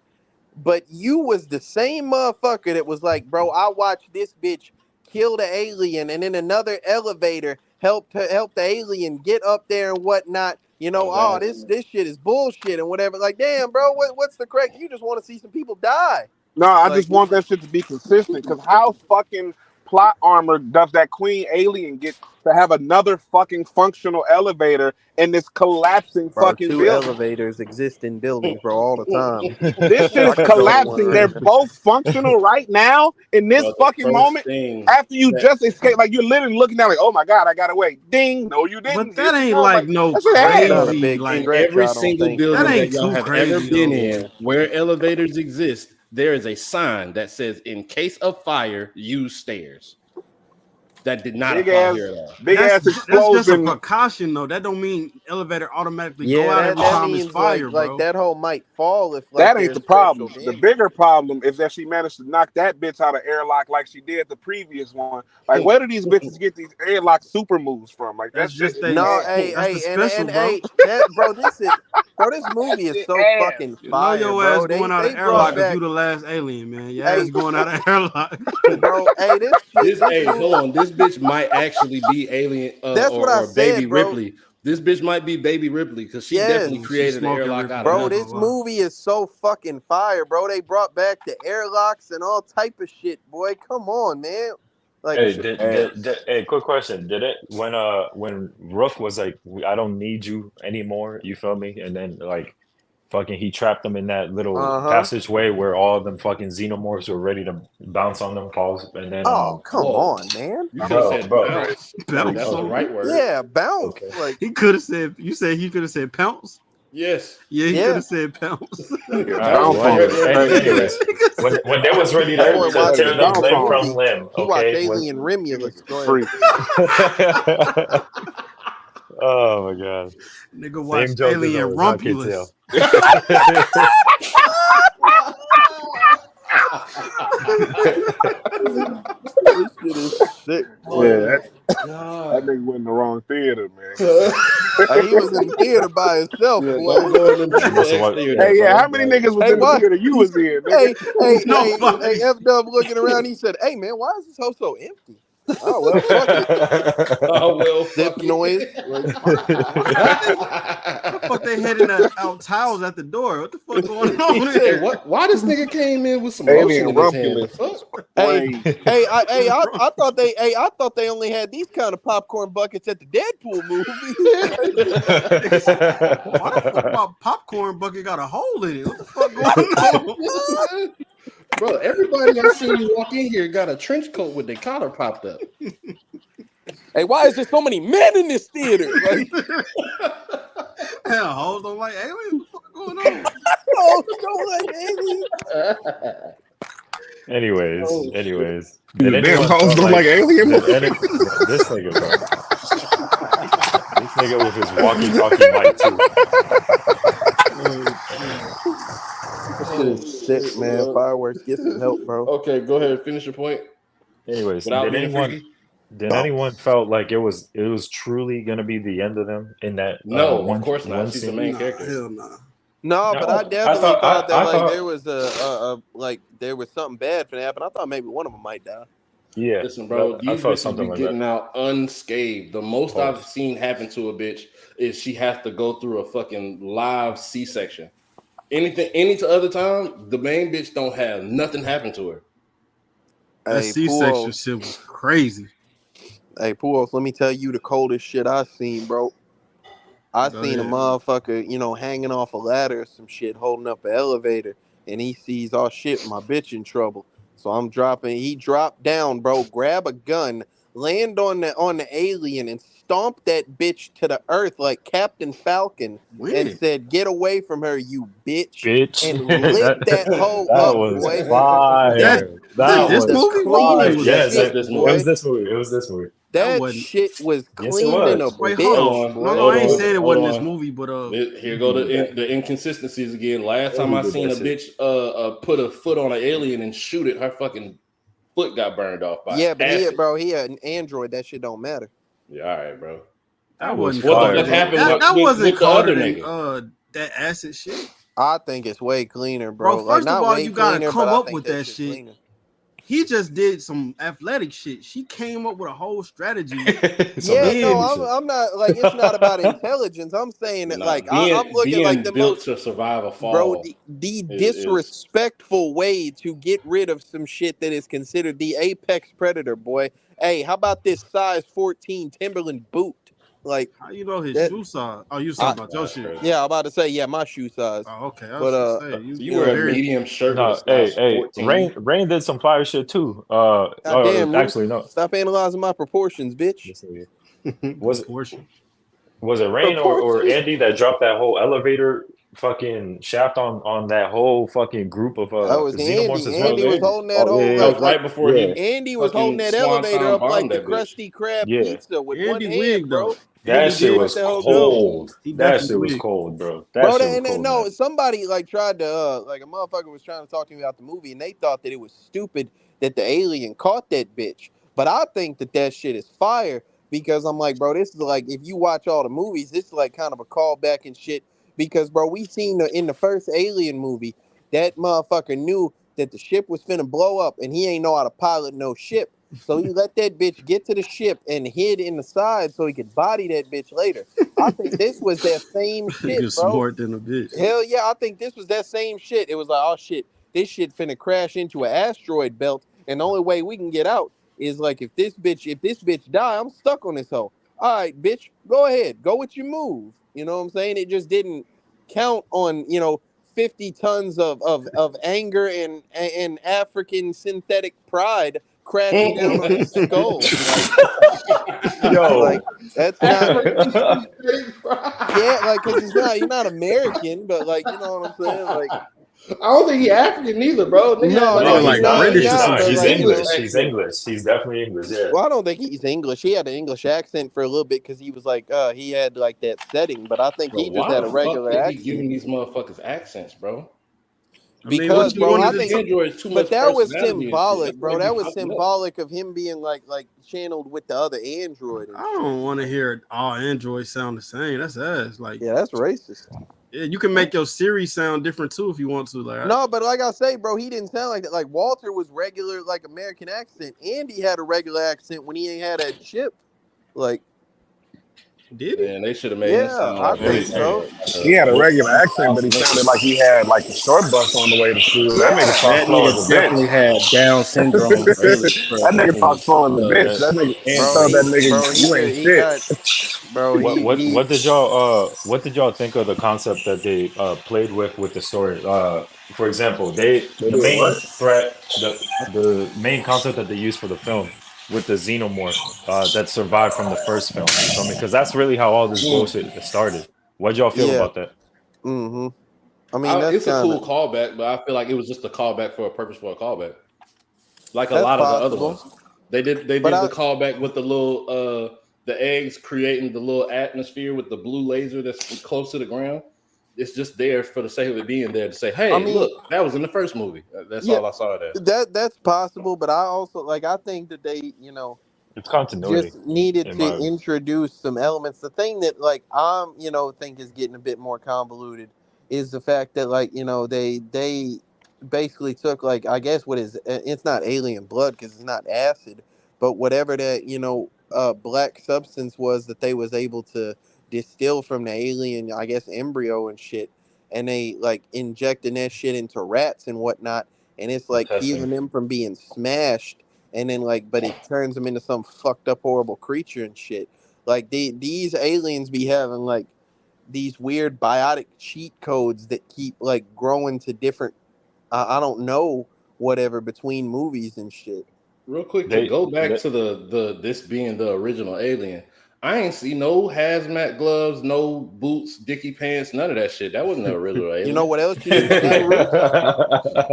But you was the same motherfucker that was like, bro, I watched this bitch kill the alien and in another elevator help the alien get up there and whatnot. You know, oh, this shit is bullshit and whatever. Like, damn, bro, what's the correct? You just want to see some people die. No, I Like, just want that shit to be consistent. Because how fucking plot armor does that queen alien get to have another fucking functional elevator in this collapsing bro, fucking two building? elevators exist in buildings, bro, all the time. This shit I is could go to one collapsing. right They're now. both functional right now in this Bro, the fucking first moment. thing After you that just escaped, like you're literally looking down, like, oh my god, I got away. Ding, no, you didn't. But Here that she ain't comes. like Like no that shit That's happened. not a crazy, big like in stretch, every I don't single think. building that that ain't y'all too have ever crazy been though. in where elevators exist, there is a sign that says, "In case of fire, use stairs." That did not Big apply ass, here at all. big ass That's just a explosion. precaution though. That don't mean elevator automatically go Yeah, out that every that time it's means like fire, like bro. that hole might fall if like That ain't the there's structural problem. The damage. bigger problem is that she managed to knock that bitch out of airlock like she did the previous one. Like, where do these bitches get these airlock super moves from? Like, that That's shit just is they. No, ass. hey, That's the hey, special, and bro. hey, that bro, this That movie is shit so ass. fucking You know fire, your ass bro. going out They of brought airlock if back, you the last alien, man. Your hey, ass going out of airlock. bro, hey, this Hey, hold movie. on. This bitch might actually be Alien That's what I or Baby said, bro. Ripley. This bitch might be Baby Ripley because she Yes, definitely She's created an smoking airlock out Ripley. of I bro, ain't nothing. gonna this lie. movie is so fucking fire, bro. They brought back the airlocks and all type of shit, boy. Come on, man. Like, Hey, Shit ass. hey, quick question. Did it when Rook was like, I don't need you anymore, you feel me? And then like fucking he trapped them in that little uh-huh. passageway where all of them fucking xenomorphs were ready to bounce on them, pause, and then Oh, come Whoa. on, man. You could have bro, said bro, Right. bounce. Like Bounce that's the okay, on right him. word. Yeah, bounce. okay. Like, He could have said. You said he could have said pounce. Yes. Yeah, he could yeah. have said pounce. Nigga, All That right. was the bounce Well, on correct it. anyway, word to use for anyways, that. He could when say they was ready That to, boy to That watched tear nigga them bounce limb on from movie. limb, He watched okay, when Alien Romulus. Go ahead. freak. oh my god, Nigga same watched joke as Alien always, huh, Kitzio? Rumpulus. This shit is sick, Yeah, boy. Oh that, my that god. nigga went in the wrong theater, man. He was in the theater by himself, Yeah, boy. don't go in them You triple must have X watched. theaters, Hey, yeah, bro. how many niggas was Hey, in the what? theater you was in, nigga? Hey, Nobody. F Dub looking around. He said, "Hey, man, why is this house so empty?" Oh well, fuck it. Oh well, Zip fuck noise. it. Like, Why the fuck they handing out towels at the door? What the fuck going on Hey, here? what? Why this nigga came in with some lotion Alien in his hand? The Rumpulus fuck? is hey, crazy. I thought I thought they only had these kind of popcorn buckets at the Deadpool movie. Nigga said, why the fuck my popcorn bucket got a hole in it? What the fuck going on? Bro, everybody I seen you walk in here got a trench coat with their collar popped up. Hey, why is there so many men in this theater? Like, Hell, hoes don't like aliens. What the fuck going on? oh, don't like aliens. anyways, Oh shit. anyways, did The damn anyone hoes felt don't like like alien did movies. any this nigga, bro? This nigga with his walkie-talkie mic too. Oh shit. This shit Oh is sick, shit, man. bro. Fireworks, get some help, bro. Okay, go ahead, finish your point Anyways, without being freaky. did anyone felt like it was truly gonna be the end of them in that No, of one course not. one She's the scene? main Nah, character. hell nah. No, but I No, I definitely thought thought that I like thought there was like there was something bad for to happen. I thought maybe one of them might die. yeah, Listen, bro, I these felt bitches be something like that. getting out unscathed. The most I've Pause. seen happen to a bitch is she has to go through a fucking live C-section. Any other time, the main bitch don't have nothing happen to her. That Hey, C-section Puos. shit was crazy. Hey, Puos, let me tell you the coldest shit I seen, bro. I Go seen a ahead. motherfucker, hanging off a ladder or some shit, holding up an elevator, and he sees, oh shit, my bitch in trouble. So I'm dropping. He dropped down, bro. Grab a gun, land on the alien, and stomp that bitch to the earth like Captain Falcon, and When? said, "Get away from her, you bitch!" Bitch, And lit that that hoe that up, was boy. That That fire. was that That shit this was was movie? What movie clean fire. as was that? That Yes, was shit, it, this it movie. was boy. this movie. It was this movie. That That wasn't. shit was Yes, it clean in a was. Wait, hold bitch, on. No, boy. I ain't Hold saying it hold wasn't this on. movie, but Here go the inconsistencies again. Last Yeah, time he I did seen that a shit. bitch put a foot on an alien and shoot it, her fucking foot got burned off by Yeah, but acid. he an android. That shit don't matter. Yeah, all right, bro. that That was wasn't What the colder fire, fuck than bro. happened that. with, That with, wasn't with the colder other than nigga? that acid shit. I think it's way cleaner, Bro, bro. Like first of not all, way you gotta cleaner, but come I up think with that that shit shit. cleaner. he just did some athletic shit. She came up with a whole strategy. Some Yeah, no, Then athletic shit. I'm not like it's not about intelligence. I'm saying that Nah, like I'm looking like being the built most, to survive a bro, fall the is disrespectful way to get rid of some shit that is considered the apex predator, boy. Hey, how about this size 14 Timberland boot? Like how you know his that. shoe size? Oh, you was I, talking about your that's shit. crazy. yeah, I'm about to say yeah, my shoe size, Oh, okay. I but was just say So you you you wear a know, very medium shirt with a No, hey, size hey, 14. Rain did some fire shit too. goddamn Actually, Roost, no. stop analyzing my proportions, bitch. This nigga. Was it proportion. was it Rain or Proportions. Andy that dropped that whole elevator fucking shaft on that whole fucking group of That was xenomorphs Andy. as That well? was Andy was Andy. holding that Oh yeah, whole yeah, That yeah. was like right before Yeah, he Andy was holding fucking that elevator swanton up like bombed the that bitch. Krusty Krab yeah. pizza with one Andy hand, wigged bro. though. That Andy shit Just did. let was the hell go. cold. He That definitely shit was wigged. cold, bro. That Bro, shit was and cold, no, man. somebody like tried to like a motherfucker was trying to talk to me about the movie, and they thought that it was stupid that the alien caught that bitch. But I think that that shit is fire because I'm like, bro, this is like if you watch all the movies, this is like kind of a callback and shit. Because bro, we seen in the first Alien movie that motherfucker knew that the ship was finna blow up, and he ain't know how to pilot no ship. So he let that bitch get to the ship and hid in the side so he could body that bitch later. I think this was that same Nigga shit, bro. smart than a bitch. Hell yeah, I think this was that same shit. It was like, oh shit, this shit finna crash into an asteroid belt, and the only way we can get out is like if this bitch die, I'm stuck on this hoe. All right, bitch, go ahead, go with your move. You know what I'm saying? It just didn't count on 50 tons of anger and African synthetic pride crashing down on his skull. Like Yo. that's not. African synthetic Yeah, pride. like, cause he's not American, but like, you know what I'm saying? Like, I don't think he African either, bro. Nigga had no, like Nigga no, a he like not, British or some but He's shit. like, English. He's accent. English. He's definitely English. Yeah. well, I don't think he's English. He had an English accent for a little bit because he was like, he had like that setting, but I think Bro, he just why had the a fuck regular they be accent giving these motherfuckers accents, bro? I mean, What what because, you you bro, giving I wanted these to think, talk? androids too but much that was personality and shit? That's symbolic, why bro. they be That was fucking up. symbolic of him being like channeled with the other android I and shit. don't want to hear all androids sound the same. That's ass. Like, Yeah, that's racist. yeah, you can make your Siri sound different too if you want to. Like, No, but like I say, bro, he didn't sound like that. Like Walter was regular, like American accent. Andy had a regular accent when he ain't had that chip. Like, did he? And they should have made him yeah, sound I like Hey, think a hey. so. like He had a What? regular accent, but he a sounded like he had like the short bus on the way to school. That nigga Yeah, talked that slow as nigga a bitch. definitely had Down syndrome for a That nigga talked fucking slow as a bitch. uh, That nigga bro, told android. that nigga, he you just ain't he shit. got, bro, What did y'all think of the concept that they played with the story? For example, They the did main what? threat, the main concept that they used for the film with the xenomorph that survived from the first film. You feel me? Because that's really how all this Mm. bullshit started. What y'all feel yeah. about that? Mm-hmm. I mean, that's It's a kind of cool callback, but I feel like it was just a callback for a purpose for a callback. Like a that's lot of the other possible, ones. They but did the callback with the little the eggs creating the little atmosphere with the blue laser that's close to the ground. It's just there for the sake of it being there to say, I hey, mean, look, that was in the first movie. That's yeah, all I saw there. that's possible. But I also like I think that they, It's continuity, just needed in to my introduce some elements. The thing that like I'm think is getting a bit more convoluted is the fact that like they basically took like I guess what is it's not alien blood because it's not acid, but whatever that black substance was that they was able to distill from the alien I guess embryo and shit, and they like injecting that shit into rats and whatnot, and it's for like testing. keeping them from being smashed, and then like but it turns them into some fucked up horrible creature and shit. Like these aliens be having like these weird biotic cheat codes that keep like growing to different I don't know whatever between movies and shit. Real quick to They, go back they to the this being the original alien. I ain't see no hazmat gloves, no boots, dicky pants, none of that shit. That wasn't the original You know alien. what else you didn't see, Roost?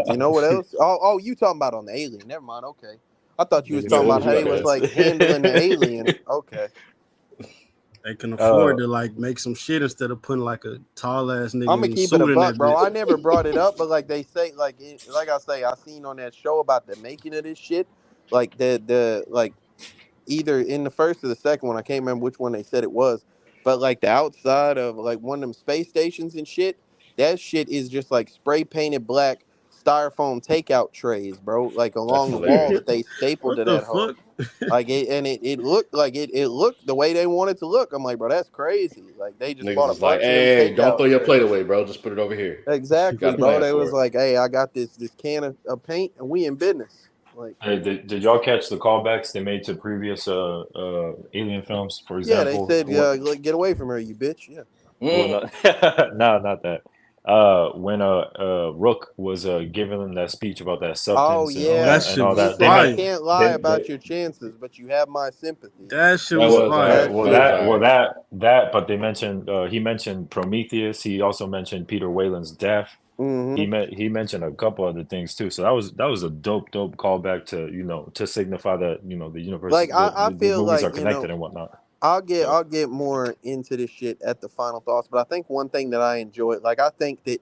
You know what else? Oh, you talking about on the alien? Never mind. Okay, I thought you was Nigga Yeah, talking said what about you how G they got was there? like handling the alien. Okay. They can uh afford to like make some shit instead of putting like a tall ass I'm nigga gonna in a keep it a suit in buck, that bro. bitch. I never brought it up, but like they say, like I say, I seen on that show about the making of this shit, like the like either in the first or the second one, I can't remember which one they said it was, but like the outside of like one of them space stations and shit, that shit is just like spray painted black, styrofoam takeout trays, bro, like That's along the wall hilarious. that they stapled What to the that hole. fuck? Like it looked like it looked the way they wanted to look. I'm like, bro, that's crazy. Like they just Niggas bought a is like, bunch of them hey, don't takeout throw your plate trays. away, bro. Just put it over here. Exactly, Got a bro. plan They for was it. like, hey, I got this can of paint and we in business. Like, Hey, did y'all catch the callbacks they made to previous Alien films? For yeah, they example, said, like, get away from her, you bitch. Yeah. well, Mm. no, not that. When Rook was giving them that speech about that Oh substance Oh, that yeah. and shit all was He that, said, I fire. can't lie about your chances, but you have my sympathy. That shit That was was fire. That alright. well That was shit. alright. but they mentioned he mentioned Prometheus. He also mentioned Peter Whalen's death. Hmm. He mentioned a couple other things too. So that was a dope callback to to signify that the universe Like I the feel movies like, are connected and whatnot. So I'll get more into this shit at the final thoughts, but I think one thing that I enjoy, like I think that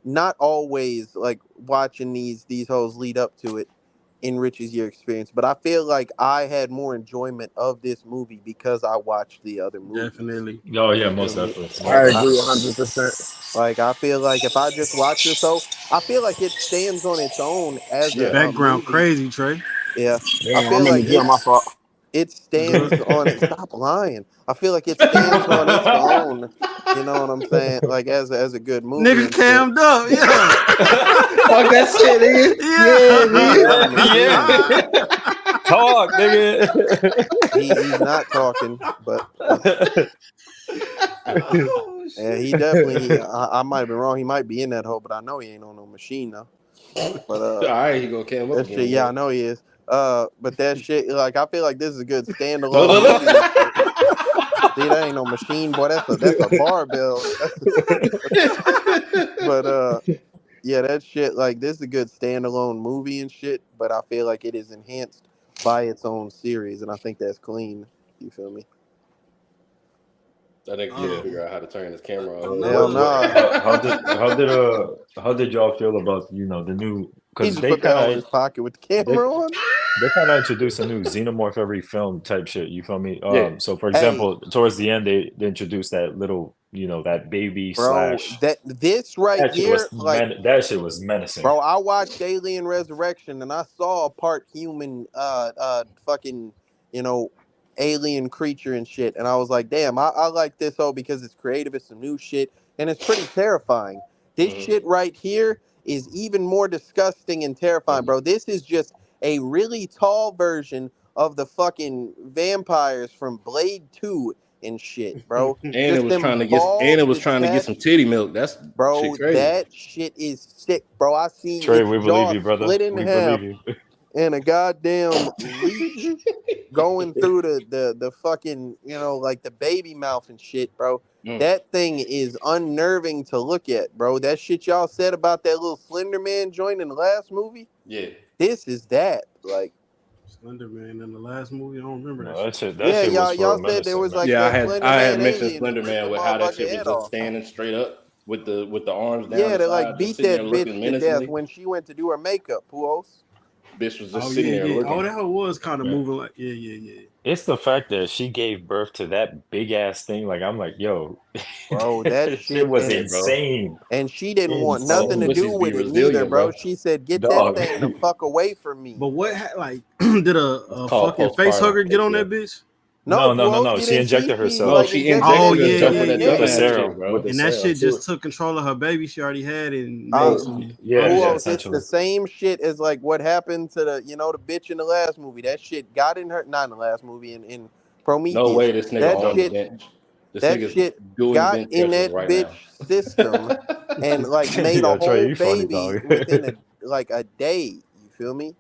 not always like watching these hoes lead up to it enriches your experience, but I feel like I had more enjoyment of this movie because I watched the other movies. Definitely. oh yeah, You feel most me? definitely, I most And agree definitely. 100%. I feel like if I just watch this, so I feel like it stands on its own as Yeah. a Background movie. crazy, Trey. Yeah, I Damn, feel I'm in the like gym. My fault. it You good? stands on it. Stop lying. I feel like it stands on its own. You know what I'm saying? Like as a good movie Nigga and shit. cammed up, yeah. Fuck that shit, nigga. Yeah, Nah, nigga. nah, Yeah, machine. talk, nigga. He's not talking, but Oh yeah, he shit. definitely. I might be wrong. He might be in that hole, but I know he ain't on no machine though. But Alright, he gonna cam up that shit. again, Yeah, I man. know he is. But that shit. Like I feel like this is a good Look, standalone look, movie and shit. look. See, that ain't no machine, boy. That's a barbell. But yeah, that shit, like, this is a good standalone movie and shit, but I feel like it is enhanced by its own series, and I think that's clean. You feel me? That nigga can't figure out how to turn his camera on. Another Hell nah. How did y'all feel about the new He because just put that hole in his pocket with the they camera on. they kind of introduced a new xenomorph every film type shit. You feel me? Yeah. So for Hey, example, towards the end they introduced that little that baby bro, slash this right here, like, that shit was menacing. bro, I watched Alien Resurrection and I saw a part human, fucking, you know, alien creature and shit, and I was like, damn, I like this hoe because it's creative, it's some new shit, and it's pretty terrifying. This Mm-hmm. shit right here is even more disgusting and terrifying, bro. This is just a really tall version of the fucking vampires from Blade 2 and shit, bro. And it Just was them trying to get bald, some titty milk. That's shit bro, crazy. that shit is sick, bro. I seen Trey, its we believe jaw you, brother. split in We believe half you. and a goddamn leech going through the fucking, like the baby mouth and shit, bro. Mm. That thing is unnerving to look at, bro. That shit y'all said about that little Slender Man joint in the last movie, Yeah. this is that. Like, Slender Man in the last movie. I don't remember that No, shit. that yeah, shit was for y'all real said there menacing, was man. like Yeah, that Slender I had Man mentioned alien that Slender ripped the Man with how that motherfucker shit was head just off. standing straight up with the arms down Yeah, the they like side, just beat sitting there that looking bitch to death menacingly. when she went to do her makeup. Puos. Bitch was Oh just sitting yeah, there yeah. Oh, looking. that was kind of Yeah. moving like yeah. It's the fact that she gave birth to that big ass thing. Like I'm like, yo, Bro, that that shit shit, was Yeah, bro. insane, and she didn't want All nothing them to insane, do pussies be with it neither, resilient, bro. bro. She said, "Get that dog. thing the fuck away from me." But did a It's called fucking face postpartum hugger get on that PTSD. bitch? No, No. you She didn't see injected she herself No, like she injected Oh that injected yeah, bitch herself in yeah, with her that with yeah. the neck. dumbass serum, shit, bro. with the And that serum. shit She just was, took control of her baby she already had and made Uh, some yeah, bullshit. Puos, it's the essentially. same shit as like what happened to the bitch in the last movie. That shit got in her, not in the last movie, in No Prometheus. way this nigga That on the shit, bench. This that nigga's shit doing got bench in presses that right now. bitch system, and like made a Yo, Trey, whole you funny, baby dog. within a day. You feel me?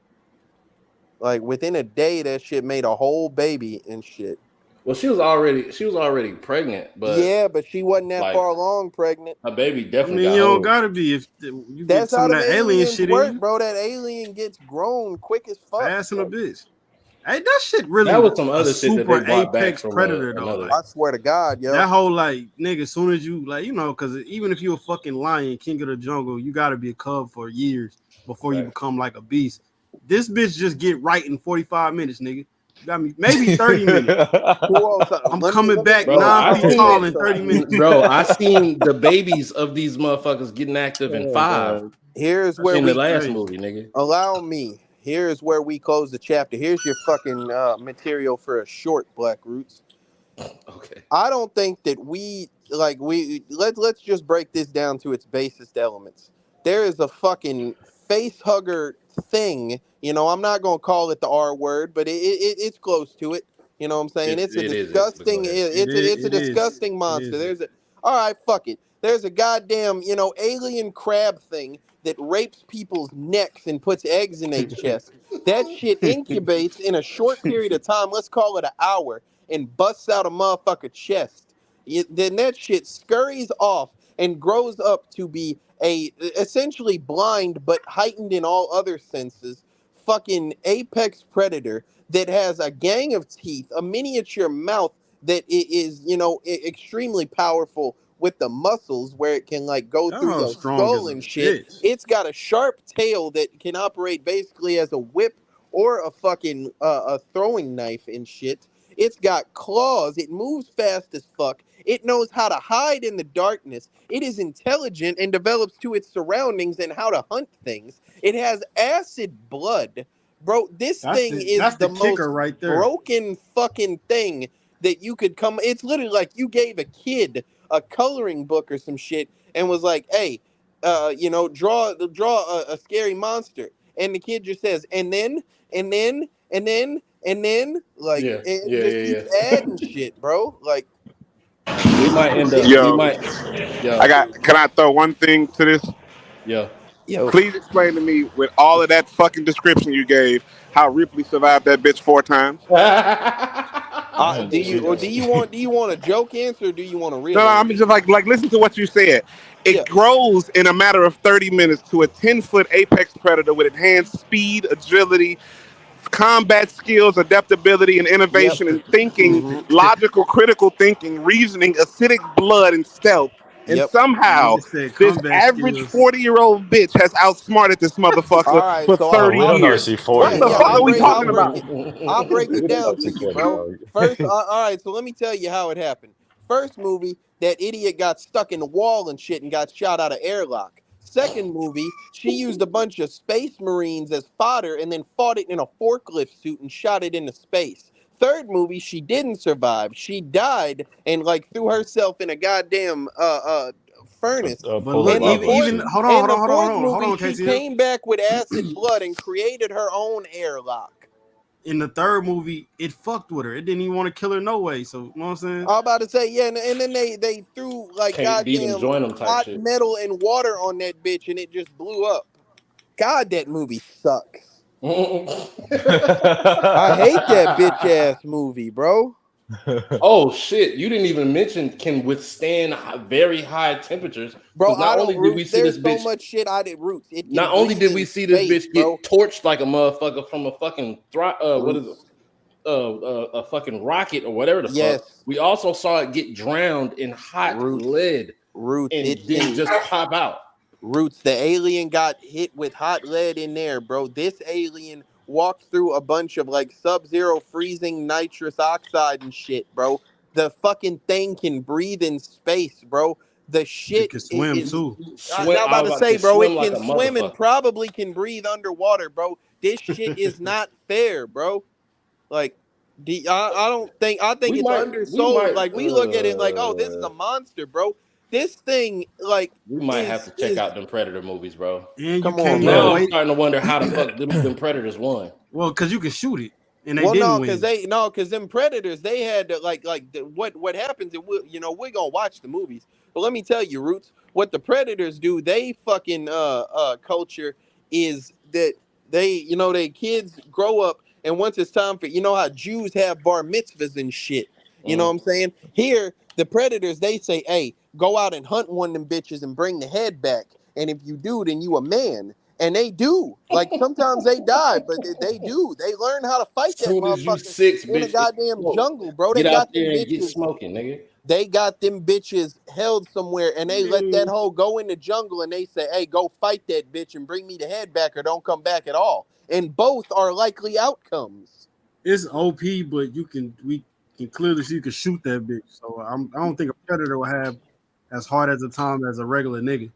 Like within a day, that shit made a whole baby and shit. Well, she was already pregnant, but Yeah, but she wasn't that like far along pregnant. her baby I definitely mean, got you don't hold. gotta be if you get That's some how of them that alien aliens shit in work, you, bro. That alien gets grown quick as fuck. fast in a Like, bitch. Hey, that shit That really was some a other shit that they super brought back apex from predator though. another. Like I swear to God, yo. that whole like nigga, as soon as you like, because even if you a fucking lion, king of the jungle, you gotta be a cub for years before you Right. become like a beast. This bitch just get right in 45 minutes, nigga. You got me maybe 30 minutes. Who else? I'm Let me coming back Bro, let 9 me I feet look seen tall at it. in 30 something. minutes. Bro, I seen the babies of these motherfuckers get active in Oh 5. man. Here's That where In the shit we last crazy. movie, nigga. allow me. Here's where we close the chapter. Here's your fucking material for a short, Black Roots. Okay. I don't think that let's just break this down to its basest elements. There is a fucking face hugger thing. I'm not gonna call it the R word, but it's close to it. You know what I'm saying? It's a It isn't, but go disgusting. ahead. It's a It is. disgusting It monster. is. All right, fuck it. There's a goddamn alien crab thing that rapes people's necks and puts eggs in their chest. That shit incubates in a short period of time. Let's call it an hour and busts out a motherfucker chest. Then that shit scurries off and grows up to be a essentially blind but heightened in all other senses fucking apex predator that has a gang of teeth, a miniature mouth that is extremely powerful with the muscles where it can like go That through hoe your strong as skull a and shit. bitch. It's got a sharp tail that can operate basically as a whip or a fucking a throwing knife and shit. It's got claws. It moves fast as fuck. It knows how to hide in the darkness. It is intelligent and develops to its surroundings and how to hunt things. It has acid blood. Bro, this thing is That's the the most kicker right there. broken fucking thing that you could come. It's literally like you gave a kid a coloring book or some shit and was like, "Hey, draw a scary monster." And the kid just says, and then, like Yeah, it yeah, just yeah, keeps yeah. adding shit, bro. Like We might end up. We Yo, might. I Yo, got. Can I throw one thing to this? yo. yo, Please explain to me, with all of that fucking description you gave, how Ripley survived that bitch 4 times. do She you or just do you want a joke answer or do you want a No, real no, I'm answer? just like listen to what you said. Yeah, It grows in a matter of 30 minutes to a 10-foot apex predator with enhanced speed, agility, combat skills, adaptability, and yep, innovation and thinking, mm-hmm, logical, critical thinking, reasoning, acidic blood, and stealth. And yep. somehow, Nigga said this combat average skills. 40-year-old bitch has outsmarted this All motherfucker right, for so all 30 we right, don't know if years. she What yeah, 40, the yeah. fuck dog. are we I'll talking break about? it. I'll break it We don't know down if to she you, 40, bro. dog. First, all right. So let me tell you how it happened. First movie, that idiot got stuck in the wall and shit and got shot out of airlock. Second movie, she used a bunch of space marines as fodder and then fought it in a forklift suit and shot it into space. Third movie, she didn't survive. She died and like threw herself in a goddamn furnace. A But pool of look, And the lava. fourth even Shit. hold on, and hold on, the hold on, fourth hold on, hold movie, on, she KCM. came back with acid blood and created her own airlock. In the third movie, it fucked with her. It didn't even want to kill her no way. So you know what I'm saying? I'm about to say, yeah, and then they threw like Can't beat them, goddamn join them type hot shit. metal and water on that bitch, and it just blew up. God, that movie sucks. I hate that bitch ass movie, bro. Oh shit! You didn't even mention can withstand very high temperatures. Bro, Because not I don't only did we roots. see this There's so bitch, much shit I did roots. It can not only breathe did we in see this space, bitch bro. get torched like a motherfucker from a fucking what is it? Roots. A fucking rocket or whatever the fuck. Yes, We also saw it get drowned in hot roots. lead Roots. and It didn't can just pop out. Roots, the alien got hit with hot lead in there, bro. This alien walked through a bunch of like sub-zero freezing nitrous oxide and shit, bro. The fucking thing can breathe in space, bro. The It shit can swim is too. Swim. I'm I about was to about to say, say bro, swim it like a can swim and motherfucker. probably can breathe underwater, bro. This shit is not fair, bro. Like, I don't think I think We it's might. We undersold. might. Like we look at it like, oh, this is a monster, bro. This thing like We might have to check is out them Predator movies, bro. And you come on, cannot Now bro. I'm wait. starting to wonder how the fuck them Predators won. Well, because you can shoot it, and they Well, didn't no, because win. them predators they had to, what happens. We're gonna watch the movies, but let me tell you, Roots. What the predators do, they fucking culture is that they kids grow up, and once it's time for how Jews have bar mitzvahs and shit. You know what Mm. I'm saying? Here, the predators they say, hey, go out and hunt one of them bitches and bring the head back, and if you do, then you a man. And they do. Like sometimes they die, but they do. They learn how to fight that Soon as you motherfucker six, in the bitch, get goddamn smoked. jungle, bro. Get out there and get smoking, nigga. They got them bitches held somewhere and they let that hoe go in the jungle and they say, hey, go fight that bitch and bring me the head back or don't come back at all. And both are likely outcomes. It's OP, but we can clearly see you can shoot that bitch. So I don't think a predator will have as hard as a time as a regular nigga.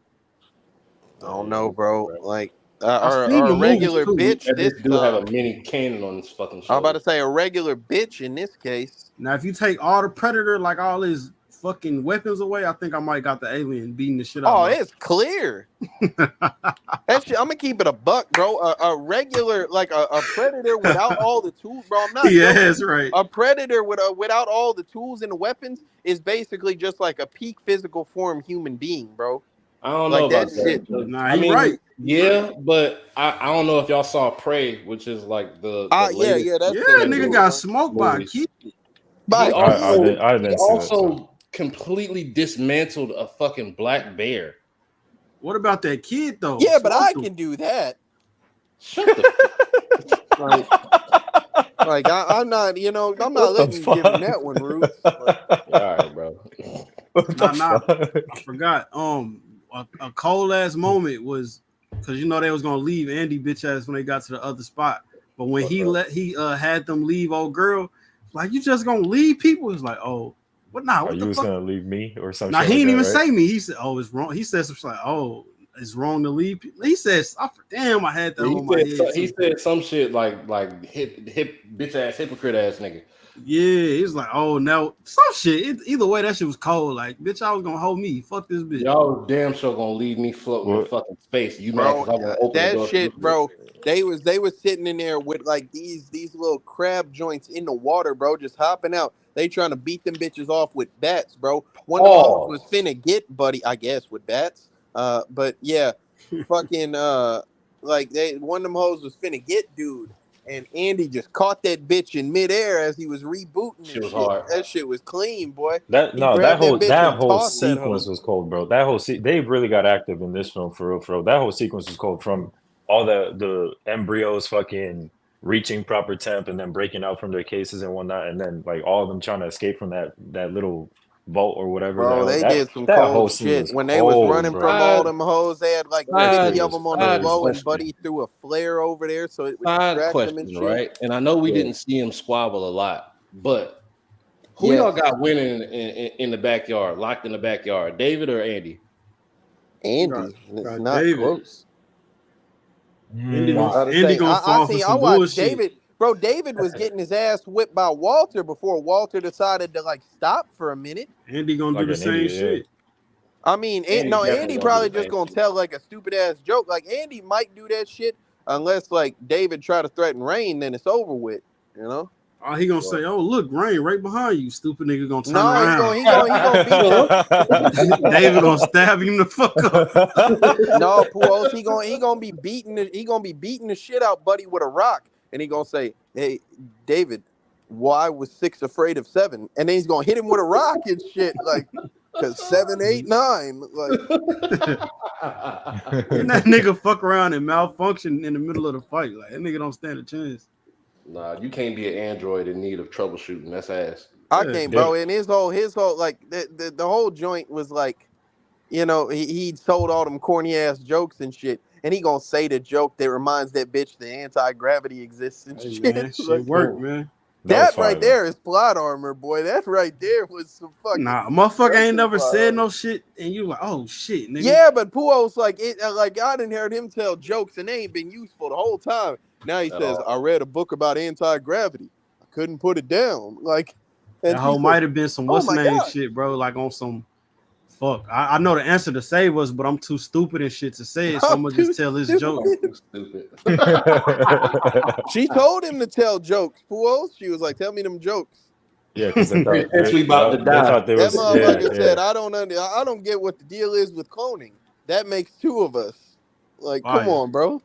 I don't know, bro. Like I've seen our the movies regular too. bitch That this bitch do have a time. mini cannon on his fucking I'm about shoulder. to say a regular bitch in this case. Now, if you take all the Predator, like all his fucking weapons away, I think I might got the alien beating the shit out Oh, of it's clear. That shit, I'm gonna keep it a buck, bro. A regular, like a predator without all the tools, bro. I'm not Yeah, joking. that's right. A predator without all the tools and the weapons is basically just like a peak physical form human being, bro. I don't know Like that about shit. that. Nah, I he mean, right. He yeah, right. but I don't know if y'all saw Prey, which is like the Yeah, latest that's Yeah, the nigga newer Predator got one. smoked by a movie. kid. By He a I kid. didn't I he didn't see that. So also completely dismantled a fucking black bear. What about that kid though? Yeah, but I Smoked him. can do that. Shut the Like, I'm not, I'm not what the letting you give him fuck? that one, Roots. Like, all right, bro. What the Nah. I fuck? forgot. A cold ass moment was because they was gonna leave Andy bitch ass when they got to the other spot. But when he had them leave old girl, like you just gonna leave people? It's like, oh, what nah, Are what you the was fuck? gonna leave me or some Nah, shit he like didn't that, even right? say me. He said, oh, it's wrong. He said something like, oh, it's wrong to leave people. He says, damn, I had that on my head. He said some shit like hip bitch ass hypocrite ass nigga. Yeah, he's like, oh no, some shit. Either way, that shit was cold. Like, bitch, I was gonna hold me. Fuck this bitch. Y'all damn sure gonna leave me floating in Well, fucking space. You mad bro, because I'm gonna open the that door for this shit, bitch? bro. They was sitting in there with like these little crab joints in the water, bro, just hopping out. They trying to beat them bitches off with bats, bro. One of them hoes was Oh, finna get buddy, I guess, with bats. But yeah, fucking like one of them hoes was finna get dude, and Andy just caught that bitch in midair as he was rebooting she and was shit. hard. That shit was clean, boy. that He no, that grabbed that whole bitch that and whole tossed that hoe. sequence was cold, bro. They really got active in this film for real, for real. That whole sequence was cold from all the embryos fucking reaching proper temp and then breaking out from their cases and whatnot, and then like all of them trying to escape from that little vault or whatever the Bro, hell. they That did some that cold whole scene shit. was When they was cold, running from bro. all Side them hoes, they had like That side shit 50 of was them on the side flow, crazy. and question. Buddy threw a flare over there so it would Side distract them and question, shit. right? And I know we Yeah. didn't see him squabble a lot, but who Yes, y'all got winning in the backyard, locked in the backyard, David or Andy? Got, Andy, and it's got not David. close. Why? I to Andy say, gonna I fall for see. I some watched bullshit. David, bro. David was getting his ass whipped by Walter before Walter decided to like stop for a minute. Andy gonna do Like the an same idiot, shit. I mean, Andy no, definitely Andy gonna do probably the just same gonna shit. tell like a stupid ass joke. Like Andy might do that shit unless like David try to threaten Rain, then it's over with. You know. Oh, he gonna say, "Oh, look, Rain right behind you." Stupid nigga gonna turn No, around. he gonna beat the David gonna stab him the fuck up. no Puos. He gonna be beating the shit out Buddy with a rock, and he gonna say, "Hey, David, why was 6 afraid of 7?" And then he's gonna hit him with a rock and shit, like, cause 7, 8, 9, like, And that nigga fuck around and malfunction in the middle of the fight. Like that nigga don't stand a chance. Nah, you can't be an android in need of troubleshooting. That's ass. I Yeah. can't, Did bro. And his whole like the whole joint was like, he told all them corny ass jokes and shit, and he gonna say the joke that reminds that bitch the anti-gravity exists and Hey shit. man, shit Like, work, man. that was that right fire though. there is plot armor, boy. That right there was some fucking Nah, a motherfucker ain't construction never plot said armor. no shit, and you like, oh shit, nigga. Yeah, but Puos like it, like I didn't hear him tell jokes, and they ain't been useful the whole time. Now he At says, all. "I read a book about anti-gravity. I couldn't put it down." Like, That and she whole says, might have been some "Oh what's my name god." shit, bro. Like on some fuck. I know the answer to save us, but I'm too stupid and shit to say it, so I'm I'm gonna too just tell this stupid. joke. I'm too stupid. She told him to tell jokes. Puos. She was like, "Tell me them jokes." Yeah, because they We thought essentially about to they die. thought there That was motherfucker yeah. said, I don't get what the deal is with cloning. That makes 2 of us. Like, come Fire. on, bro.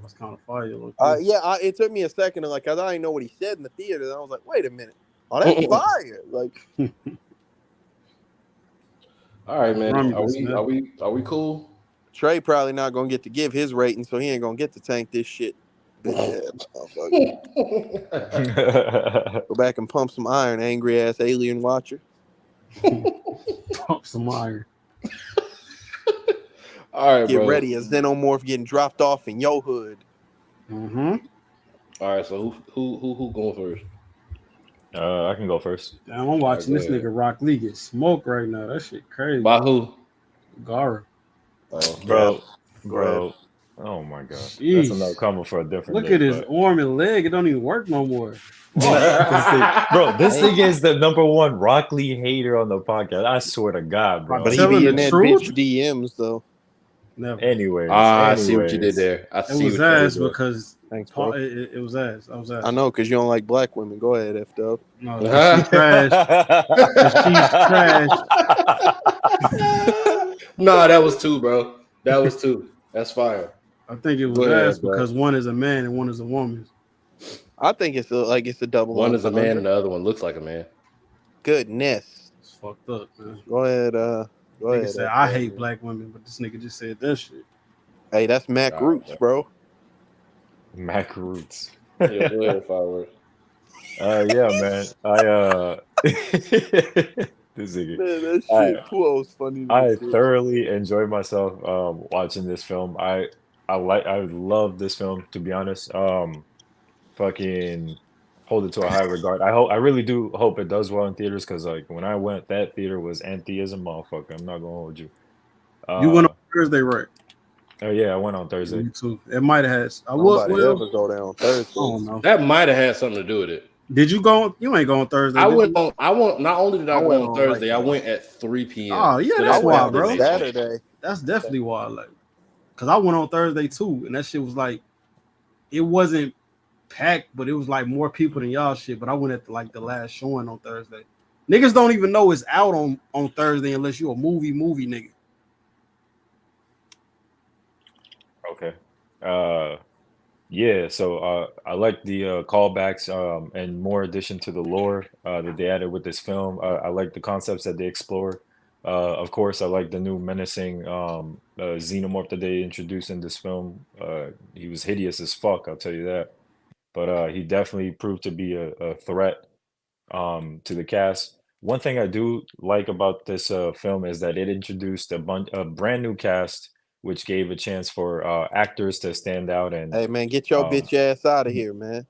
That's kind of fire. Look this. Yeah, it took me a second to like, cause I didn't know what he said in the theater. And I was like, wait a minute. Oh, that's All fire. Like, right, man. Romulus, man. Are we cool? Trey probably not gonna get to give his rating, so he ain't gonna get to tank this shit. Bitch ass motherfucker. Go back and pump some iron, angry ass alien watcher. Pump some iron. All right, Get bro. ready, a xenomorph getting dropped off in your hood. Mm-hmm. All right, so who going first? I can go first. Damn, I'm watching go this ahead. nigga Rock Lee get smoked right now. That shit crazy. By who? Gara. Oh, bro, Go ahead. bro. Oh my god, that's another Jeez. comment for a different Look day. at his But arm and leg. It don't even work no more. this thing, bro, this Hey. thing is the number one Rock Lee hater on the podcast. I swear to God, I'm bro. But he telling be the in that truth. bitch DMs though. Never. I see what you did Anyways, there. I It see was what you did ass there. because Thanks, Paul, bro. it was ass. I was ass. I know because you don't like black women. Go ahead, F Dub. No, because she trash. Because she's trash. No, that was two, bro. That was two. That's fire. I think it Go was ass ahead, bro. because one is a man and one is a woman. I think it's a double One is a man entendre. and the other one looks like a man. Goodness. It's fucked up, man. Go ahead. Go Nigga ahead. said F I Dub, hate man. black women, but this nigga just said that shit. Hey, that's Mac All right, Roots, bro. Mac Roots. Yeah, go ahead, fireworks. Yeah, man. This nigga. Man, that I shit. Who's funny to I this bitch. thoroughly enjoyed myself watching this film. I love this film, to be honest. Fucking hold it to a high regard. I really do hope it does well in theaters because like when I went, that theater was empty as a motherfucker. I'm not gonna hold you. You went Uh on Thursday, right? oh yeah, I went on Thursday. Me too. It might have had. I would. Nobody Well, ever go down I Thursdays. don't know. That might have had something to do with it. Did you go? You ain't go on Thursday. I did went you? on. I went. Not only did I I go went on on Thursday, I like went at 3 p.m. Oh yeah, So I that's that went why, on definitely bro. a makes sense. Saturday. That's definitely why. Like, cause I went on Thursday too, and that shit was like, it wasn't packed, but it was like more people than y'all shit. But I went at like the last showing on Thursday. Niggas don't even know it's out on Thursday unless you a movie nigga. Okay. Yeah, so I like the callbacks and more addition to the lore that they added with this film. I like the concepts that they explore. Of course, I like the new menacing xenomorph that they introduced in this film. He was hideous as fuck, I'll tell you that. But he definitely proved to be a threat to the cast. One thing I do like about this film is that it introduced a brand new cast, which gave a chance for actors to stand out and Hey man, get your um, bitch ass out of here, man.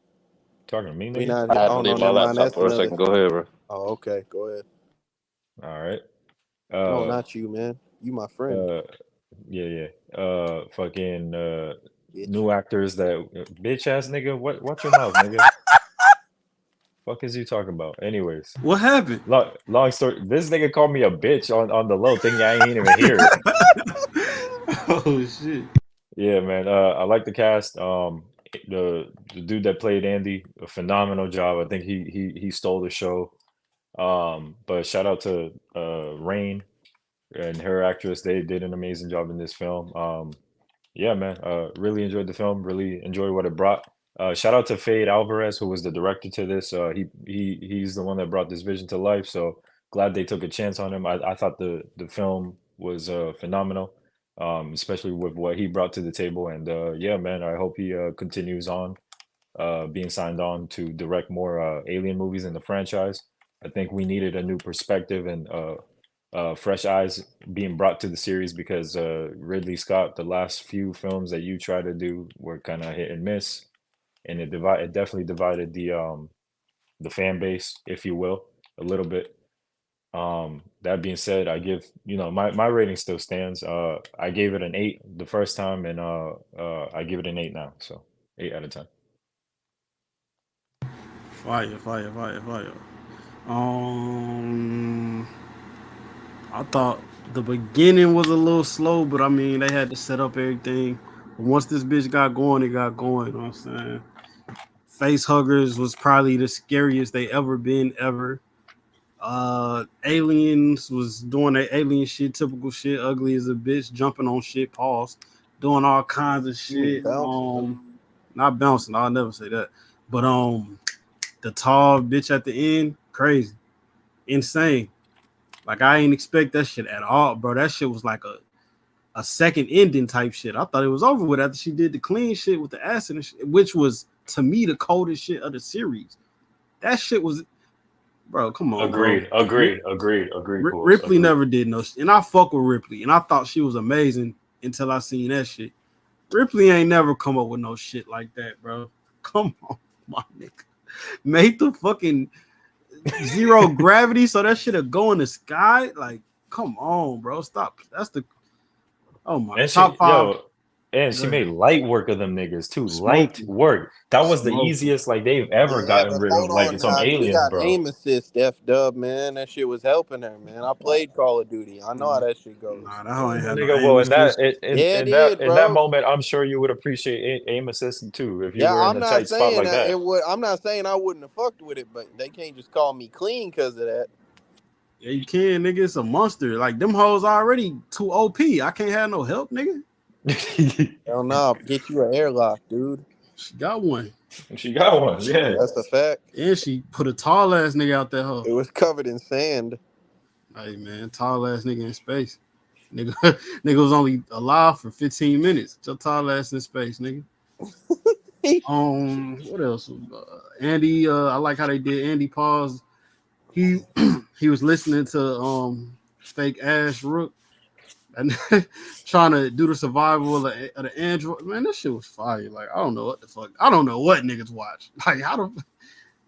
talking to me, We nigga. not. I had to Oh no, leave my never mind. laptop That's for a another. second. Go ahead, bro. Oh okay. Go ahead. All right. No, Uh, not you, man. You my friend, uh, yeah. Fucking bitch. new actors that bitch ass nigga. Watch your mouth, nigga. Fuck is you talking about? Anyways, What happened? long story. This nigga called me a bitch on the low, thinking I ain't even hear it. Oh shit. Yeah, man. I like the cast. The dude that played Andy, a phenomenal job. I think he stole the show. But shout out to Rain and her actress. They did an amazing job in this film. Yeah, man. Really enjoyed the film. Really enjoyed what it brought. Shout out to Fade Alvarez, who was the director to this. He's the one that brought this vision to life. So glad they took a chance on him. I thought the film was phenomenal, especially with what he brought to the table. And yeah, man, I hope he continues on being signed on to direct more Alien movies in the franchise. I think we needed a new perspective and fresh eyes being brought to the series because Ridley Scott, the last few films that you try to do were kind of hit and miss, and it definitely divided the fan base, if you will, a little bit. That being said, I give my rating still stands. I gave it an 8 the first time, and I give it an 8 now. So 8 out of 10. Fire. Um, I thought the beginning was a little slow, but I mean they had to set up everything. Once this bitch got going, it got going. You know what I'm saying? Face huggers was probably the scariest they ever been ever. Aliens was doing their alien shit, typical shit, ugly as a bitch, jumping on shit, pause, doing all kinds of You was shit. bouncing. Not bouncing, I'll never say that. But the tall bitch at the end, crazy, insane. Like I ain't expect that shit at all, bro. That shit was like a second ending type shit. I thought it was over with after she did the clean shit with the acid and shit, which was to me the coldest shit of the series. That shit was, bro. Come on, bro. Agreed. Pools. Ripley Agreed. never did no shit, and I fuck with Ripley, and I thought she was amazing until I seen that shit. Ripley ain't never come up with no shit like that, bro. Come on, my nigga. Made the fucking zero gravity so that shit'll go in the sky. Like, come on, bro. Stop. Oh my, And top she, 5. yo, and Go she made ahead. light work of them niggas too. Light Smoking, work. That was the smoking. easiest like they've ever Yeah, gotten but rid hold of like on some now. She aliens, got bro. aim assist, F dub, man. That shit was helping her, man. I played Call of Duty. I know how that shit goes. Nah, that hoe ain't had no Nigga, aim well, in that assist. Yeah, it that did, in that bro. moment, I'm sure you would appreciate aim assist too if you Yeah, were in I'm a not tight spot saying like that that. it would. I'm not saying I wouldn't have fucked with it, but they can't just call me clean because of that. Yeah, you can, nigga. It's a monster. Like them hoes already too OP. I can't have no help, nigga. Hell no, get you an airlock, dude. She got one, She got one, yeah. That's a fact. and she put a tall ass nigga out there. Hoe. It was covered in sand. Hey man, tall ass nigga in space. Nigga, nigga was only alive for 15 minutes. Your tall ass in space, nigga. What else? Andy, I like how they did Andy Paul's. He he was listening to fake Ash Rook and trying to do the survival of the android. Man, that shit was fire. Like I don't know what the fuck. I don't know what niggas watch. Like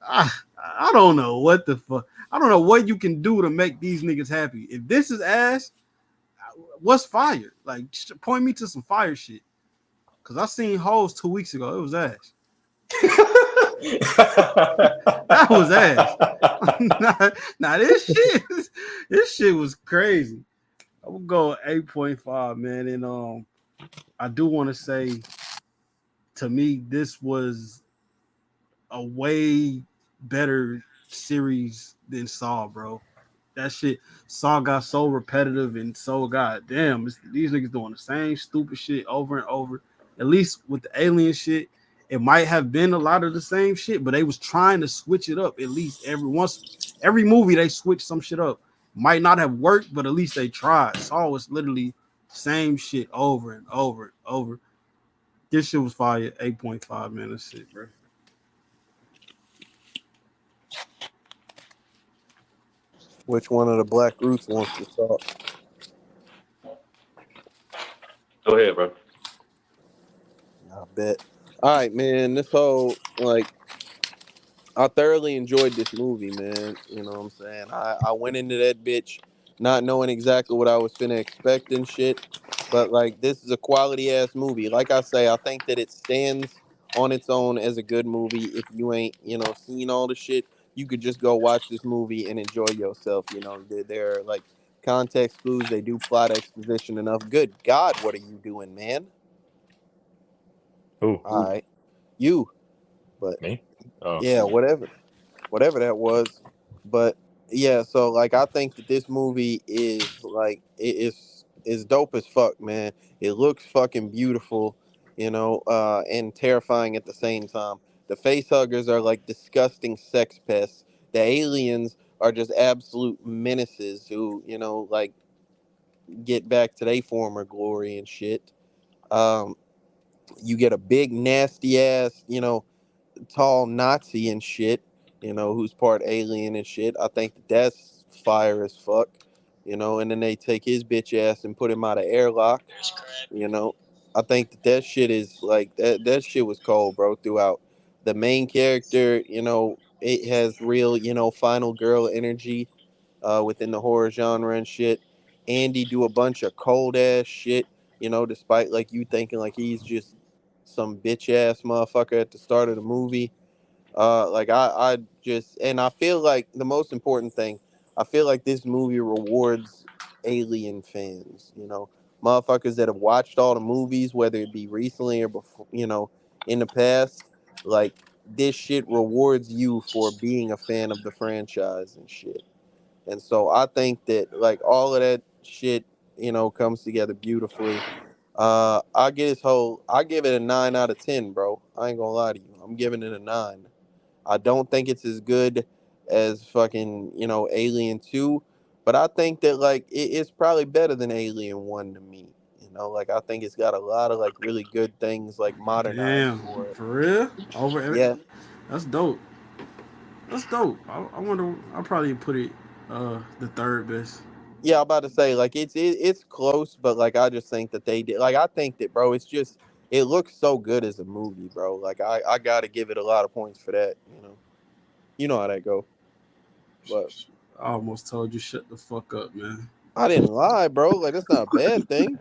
I, I don't know what the fuck. I don't know what you can do to make these niggas happy. If this is Ash, what's fire? Like point me to some fire shit. Cause I seen hoes 2 weeks ago. It was Ash. That was Ash. nah, this shit was crazy. I would go 8.5, man. And I do want to say, to me, this was a way better series than Saw, bro. That shit, Saw got so repetitive and so goddamn. These niggas doing the same stupid shit over and over. At least with the alien shit, it might have been a lot of the same shit, but they was trying to switch it up. At least every movie they switch some shit up. Might not have worked, but at least they tried. Saw was literally same shit over and over and over. This shit was fire. 8.5, man. That's it, bro. Which one of the Black Roots wants to talk? Go ahead, bro. I bet. All right, man. This whole I thoroughly enjoyed this movie, man. You know what I'm saying? I went into that bitch not knowing exactly what I was finna expect and shit. But like this is a quality ass movie. Like I say, I think that it stands on its own as a good movie. If you ain't, seen all the shit, you could just go watch this movie and enjoy yourself. There are like context clues, they do plot exposition enough. Good God, what are you doing, man? Who? All right. You. But Me? Oh. yeah, whatever that was. But yeah, so like I think that this movie is like is dope as fuck, man. It looks fucking beautiful, and terrifying at the same time. The face huggers are like disgusting sex pests. The aliens are just absolute menaces who, like get back to their former glory and shit. Um, you get a big nasty ass, tall Nazi and shit, who's part alien and shit. I think that's fire as fuck, and then they take his bitch ass and put him out of airlock, you know. I think that shit is like that shit was cold, bro, throughout. The main character, it has real, final girl energy within the horror genre and shit. Andy do a bunch of cold ass shit, despite like you thinking like he's just some bitch ass motherfucker at the start of the movie. Like I just and I feel like the most important thing, I feel like this movie rewards Alien fans, motherfuckers that have watched all the movies, whether it be recently or before, in the past. Like this shit rewards you for being a fan of the franchise and shit. And so I think that like all of that shit, comes together beautifully. I give it a 9 out of 10, bro. I ain't gonna lie to you. I'm giving it a 9. I don't think it's as good as fucking, Alien 2, but I think that like it's probably better than Alien 1 to me. Like I think it's got a lot of like really good things like modernized Damn, for it. for real? Over. Yeah. That's dope. That's dope. I wonder. I'll probably put it the third best. Yeah, I'm about to say like it's close, but like I just think that they did like I think that bro, it's just it looks so good as a movie, bro. Like I gotta give it a lot of points for that. You know how that go. But I almost told you shut the fuck up, man. I didn't lie, bro. Like that's not a bad thing.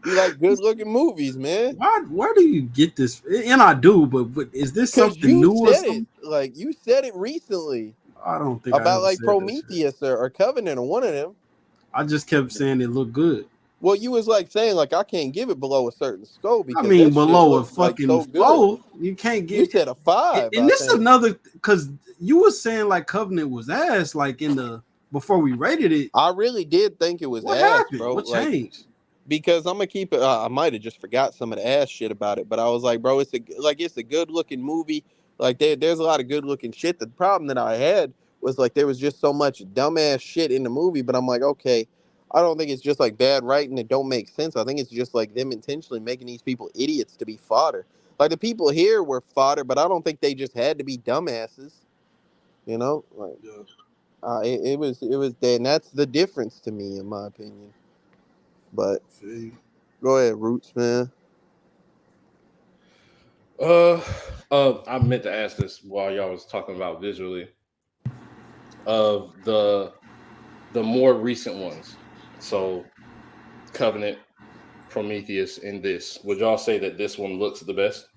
You like good looking movies, man. Where do you get this? And I do, but is this Cause something you new or said it. something? Like you said it recently I don't think I about ever like said that shit. Prometheus or Covenant or one of them. I just kept saying it looked good. Well, you was like saying like I can't give it below a certain scope I because mean, that shit below a looks like fucking so good. 4, you can't You get. said a 5, And I this is think. another because you were saying like Covenant was ass, like in the before we rated it. I really did think it was What ass, happened? bro. What Like changed? because I'm gonna keep it. I might have just forgot some of the ass shit about it, but I was like, bro, it's a good looking movie. Like there's a lot of good looking shit. The problem that I had was like there was just so much dumbass shit in the movie. But I'm like, okay, I don't think it's just like bad writing that don't make sense. I think it's just like them intentionally making these people idiots to be fodder. Like the people here were fodder, but I don't think they just had to be dumbasses. You know, like Yeah. it was that, and that's the difference to me, in my opinion. But See. go ahead, Roots, man. I meant to ask this while y'all was talking about visually of the more recent ones. So Covenant, Prometheus, and this. Would y'all say that this one looks the best?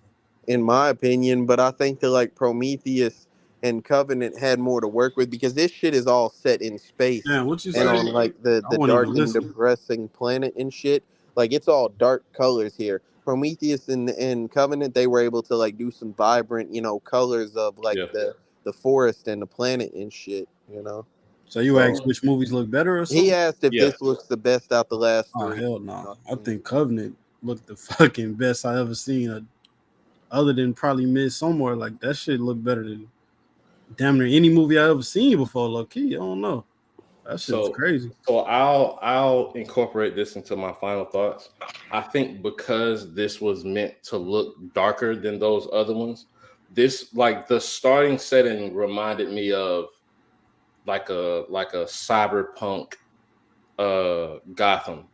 In my opinion, but I think that like Prometheus and Covenant had more to work with because this shit is all set in space Damn, what you and Right. say? on like the I the wasn't even dark and listening. depressing planet and shit. Like it's all dark colors here. Prometheus and Covenant, they were able to like do some vibrant, colors of like Yeah. the forest and the planet and shit. So you asked So which movies look better or he something? asked if Yeah. this looks the best out the last Oh three. hell no! I think Covenant looked the fucking best I ever seen. Other than probably Midsommar, like that shit looked better than damn near any movie I ever seen before. Low key, I don't know. That shit was So crazy. I'll incorporate this into my final thoughts. I think because this was meant to look darker than those other ones, this like the starting setting reminded me of like a cyberpunk Gotham,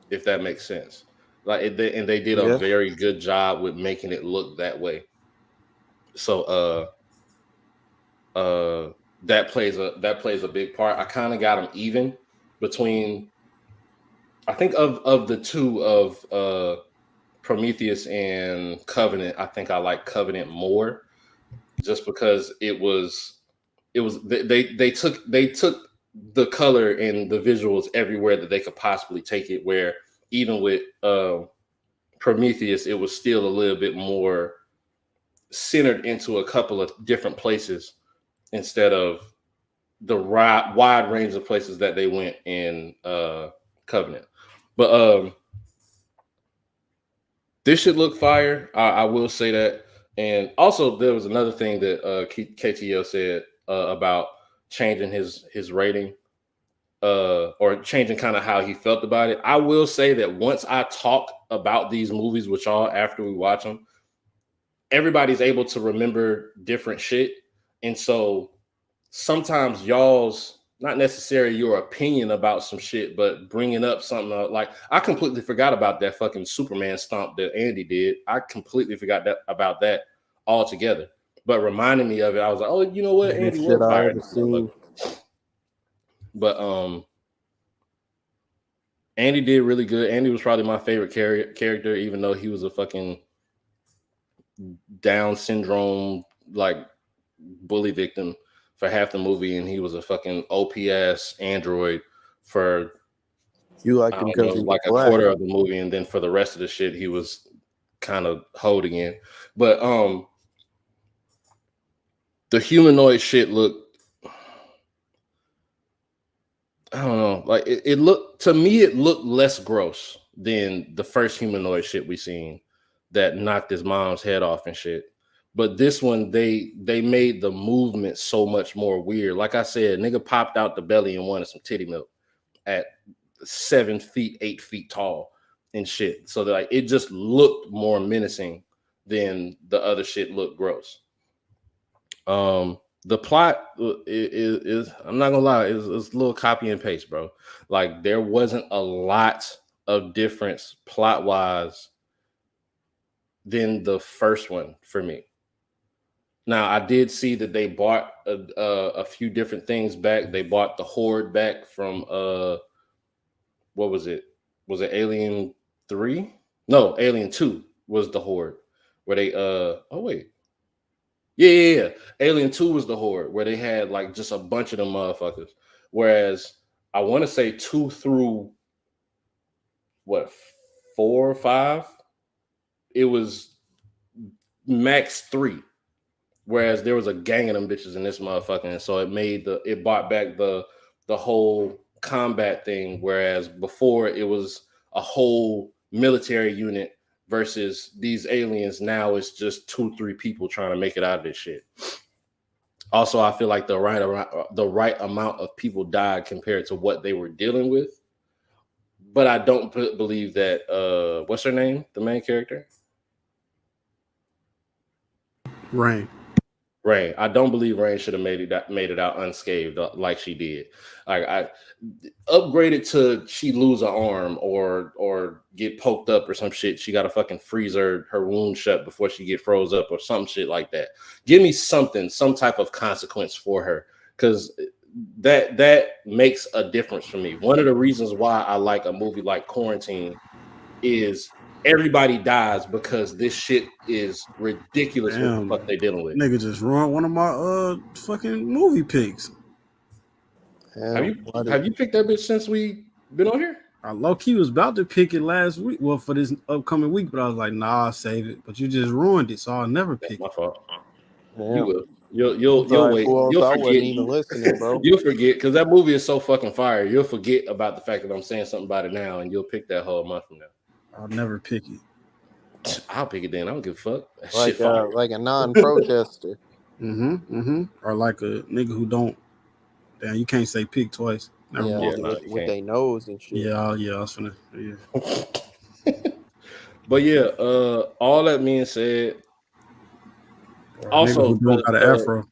if that makes sense. They did a Yeah. very good job with making it look that way. So that plays a big part. I kind of got them even between. I think of the two of Prometheus and Covenant. I think I like Covenant more, just because they took the color and the visuals everywhere that they could possibly take it. Where even with Prometheus, it was still a little bit more centered into a couple of different places instead of the wide range of places that they went in Covenant. But this should look fire. I will say that. And also, there was another thing that KTO said about changing his rating or changing kind of how he felt about it. I will say that once I talk about these movies with y'all after we watch them, everybody's able to remember different shit. And so sometimes y'all's not necessarily your opinion about some shit, but bringing up something like I completely forgot about that fucking Superman stomp that Andy did. I completely forgot about that altogether. But reminding me of it, I was like, oh, you know what? Andy Biggest shit was I fired. ever seen. But Andy did really good. Andy was probably my favorite character, even though he was a fucking Down syndrome like bully victim for half the movie, and he was a fucking OPS android for You I liked him don't know, because he was like a black. quarter of the movie, and then for the rest of the shit, he was kind of holding in. But the humanoid shit looked, I don't know, like it looked to me, it looked less gross than the first humanoid shit we seen that knocked his mom's head off and shit. But this one, they made the movement so much more weird. Like I said, nigga popped out the belly and wanted some titty milk at 7 feet, 8 feet tall and shit. So like it just looked more menacing than the other shit looked gross. The plot is I'm not gonna lie, it's a little copy and paste, bro. Like there wasn't a lot of difference plot wise than the first one for me. Now I did see that they bought a few different things back. They bought the Horde back from what was it? Was it Alien 3. No, Alien 2 was the Horde. Where they oh wait. Yeah. Alien 2 was the Horde where they had like just a bunch of them motherfuckers. Whereas I want to say 2 through what 4 or 5, it was max 3. Whereas there was a gang of them bitches in this motherfucker, and so it brought back the whole combat thing. Whereas before it was a whole military unit versus these aliens. Now it's just 2-3 people trying to make it out of this shit. Also, I feel like the right amount of people died compared to what they were dealing with. But I don't believe that what's her name, the main character, Rain. Rain. I don't believe Rain should have made it out unscathed like she did. Like I upgraded to she lose an arm or get poked up or some shit. She got to fucking freeze her wound shut before she get froze up or some shit like that. Give me something, some type of consequence for her, because that makes a difference for me. One of the reasons why I like a movie like Quarantine is everybody dies because this shit is ridiculous. What the Damn, fuck they dealing with? nigga just ruined one of my fucking movie picks. Have Damn, you picked that bitch since we been on here? I low key was about to pick it last week. Well, for this upcoming week, but I was like, nah, I'll save it. But you just ruined it, so I'll never That's pick my it. fault. You damn. will. It's all You'll right, wait. fool. You'll So I forget. wasn't even listening, bro. You'll forget because that movie is so fucking fire. You'll forget about the fact that I'm saying something about it now, and you'll pick that whole month from now. I'll never pick it. I'll pick it then. I don't give a fuck. That shit Like fire. like a non-protester. Or like a nigga who don't. Damn, you can't say pick twice. Never Yeah, Yeah, mind. no, you with can't. their nose and shit. Yeah, I was finna. Yeah. But yeah, all that being said, Or a nigga also who don't got an afro.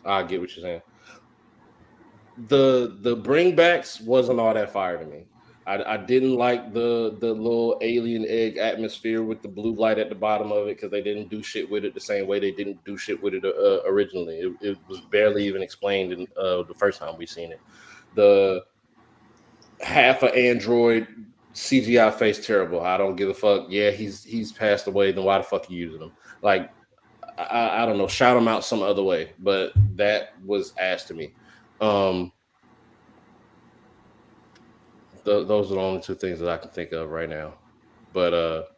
I get what you're saying. The bringbacks wasn't all that fire to me. I didn't like the little alien egg atmosphere with the blue light at the bottom of it because they didn't do shit with it the same way they didn't do shit with it originally. It was barely even explained in the first time we seen it. The half an android CGI face terrible. I don't give a fuck. Yeah, he's passed away. Then why the fuck are you using him? Like I don't know. Shout him out some other way. But that was ass to me. Those are the only two things that I can think of right now. But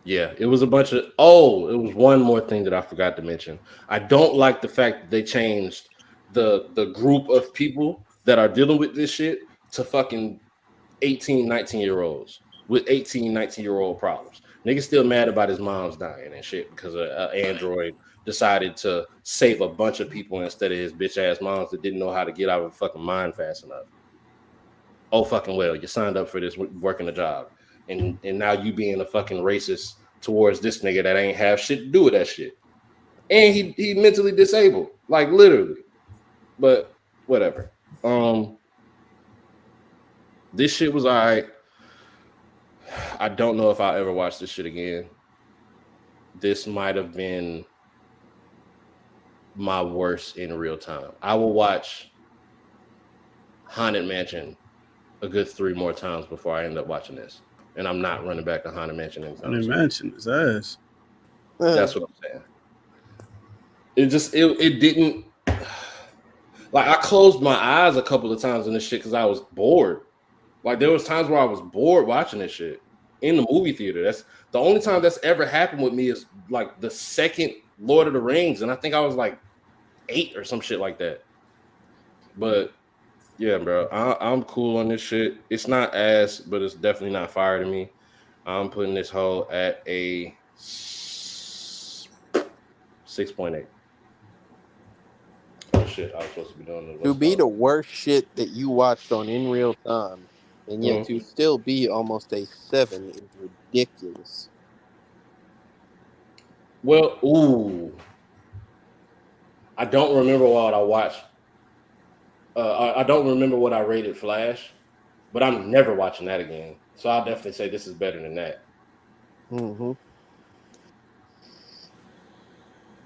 yeah, it was a bunch of. Oh, it was one more thing that I forgot to mention. I don't like the fact that they changed the group of people that are dealing with this shit to fucking 18, 19-year-olds with 18, 19-year-old problems. Niggas still mad about his mom's dying and shit because an android decided to save a bunch of people instead of his bitch ass moms that didn't know how to get out of a fucking mind fast enough. Oh fucking well, you signed up for this working a job, and now you being a fucking racist towards this nigga that ain't have shit to do with that shit, and he mentally disabled, like literally. But whatever. This shit was alright. I don't know if I'll ever watch this shit again. This might have been my worst in real time. I will watch Haunted Mansion a good 3 more times before I end up watching this. And I'm not running back to Haunted Mansion anytime Haunted soon. Mansion his ass. That's what I'm saying. It didn't like I closed my eyes a couple of times in this shit because I was bored. Like there was times where I was bored watching this shit in the movie theater. That's the only time that's ever happened with me is like the second Lord of the Rings, and I think I was like 8 or some shit like that. But yeah, bro, I'm cool on this shit. It's not ass, but it's definitely not fire to me. I'm putting this whole at a 6.8. Oh shit, I was supposed to be doing To be the worst shit that you watched on in real time, and yet to still be almost a 7 is ridiculous. Well, ooh. I don't remember what I watched. I don't remember what I rated Flash, but I'm never watching that again. So I'll definitely say this is better than that. Mm-hmm.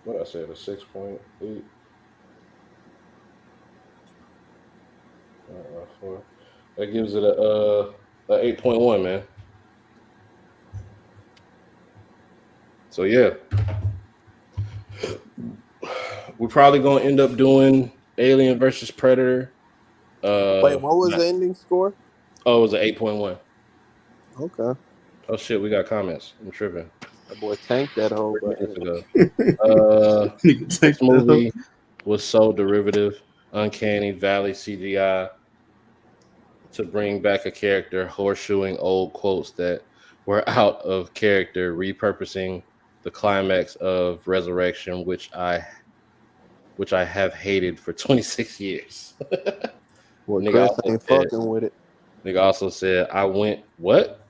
What I said, a 6.8. That gives it a 8.1, man. So yeah, we're probably gonna end up doing Alien versus Predator. Wait, what was the ending score? Oh, it was an 8.1. Okay. Oh shit, we got comments. I'm tripping. That boy tanked that whole 3 minutes button. ago. Nigga, This take that movie was so derivative, uncanny valley CGI to bring back a character, horseshoeing old quotes that were out of character, repurposing the climax of Resurrection, which I have hated for 26 years. Well, Nigga Chris also ain't said, fucking with it. I went, what?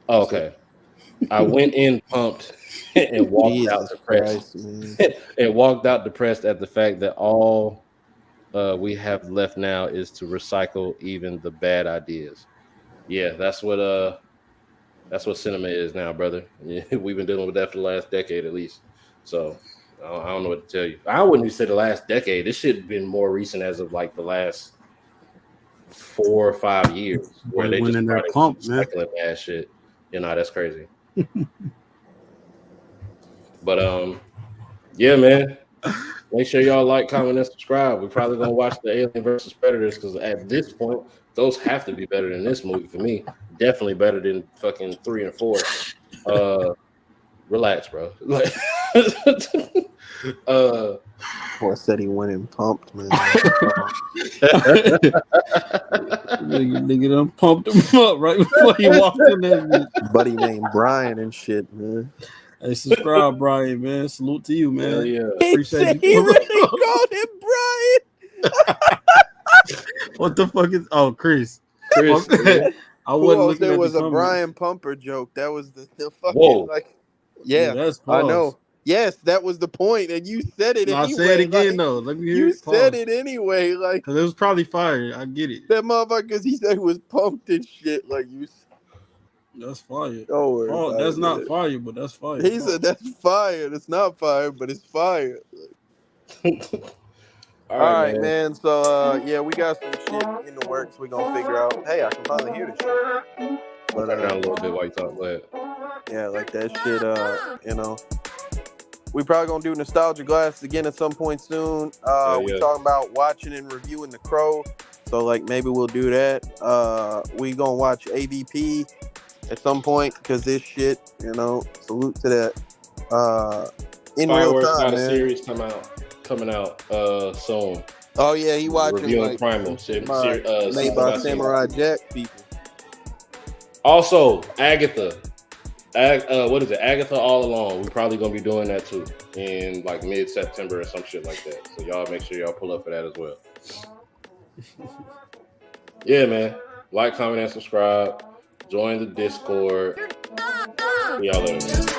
Oh, So, okay. I went in pumped and walked out Jesus depressed. Christ, man. And walked out depressed at the fact that all we have left now is to recycle even the bad ideas. Yeah, that's what cinema is now, brother. Yeah, we've been dealing with that for the last decade at least. So I don't know what to tell you. I wouldn't even say the last decade. This should have been more recent as of like the last 4 or 5 years, where boy they went just in there started pumped, man. recycling bad shit. You know, that's crazy. But yeah, man. Make sure y'all like, comment, and subscribe. We're probably gonna watch the Alien versus Predators because at this point, those have to be better than this movie for me. Definitely better than fucking 3 and 4. Relax, bro. Like, Boy said he went in pumped, man. nigga done pumped him up right before he walked in there. Bitch. Buddy named Brian and shit, man. Hey, subscribe, Brian, man. Salute to you, man. Hell yeah. He said he really called him Brian. What the fuck is? Oh, Chris. Chris, man. I Who wasn't else? looking There at was the a comments. Brian Pumper joke. That was the fucking Whoa. like. Yeah, Yeah, that's I pause. know. Yes, that was the point, and you said it No, anyway. say it again like, though. Let me hear you it. said Pause. it anyway, like Cause it was probably fire. I get it. that motherfucker. Because he said he was pumped and shit. Like you. That's fire. Don't worry Pause. about That's it, not man. fire, but that's fire. He Pause. said that's fire. It's not fire, but it's fire. All right, man. So yeah, we got some shit in the works. We're gonna figure out. Hey, I can finally hear this shit. But Turn down a little bit while you talk. Go ahead. yeah, like that shit. You know, we probably gonna do Nostalgia Glass again at some point soon. We talking about watching and reviewing The Crow. So like maybe we'll do that. We gonna watch AVP at some point because this shit. You know, salute to that. In Fireworks real time, got a man. series coming out soon. Oh yeah, he watching Reviewing like Primal, made by Samurai Jack people. Also, Agatha. What is it? Agatha All Along. We're probably gonna be doing that too in like mid-September or some shit like that. So y'all make sure y'all pull up for that as well. Yeah, man. Like, comment, and subscribe. Join the Discord. See y'all later.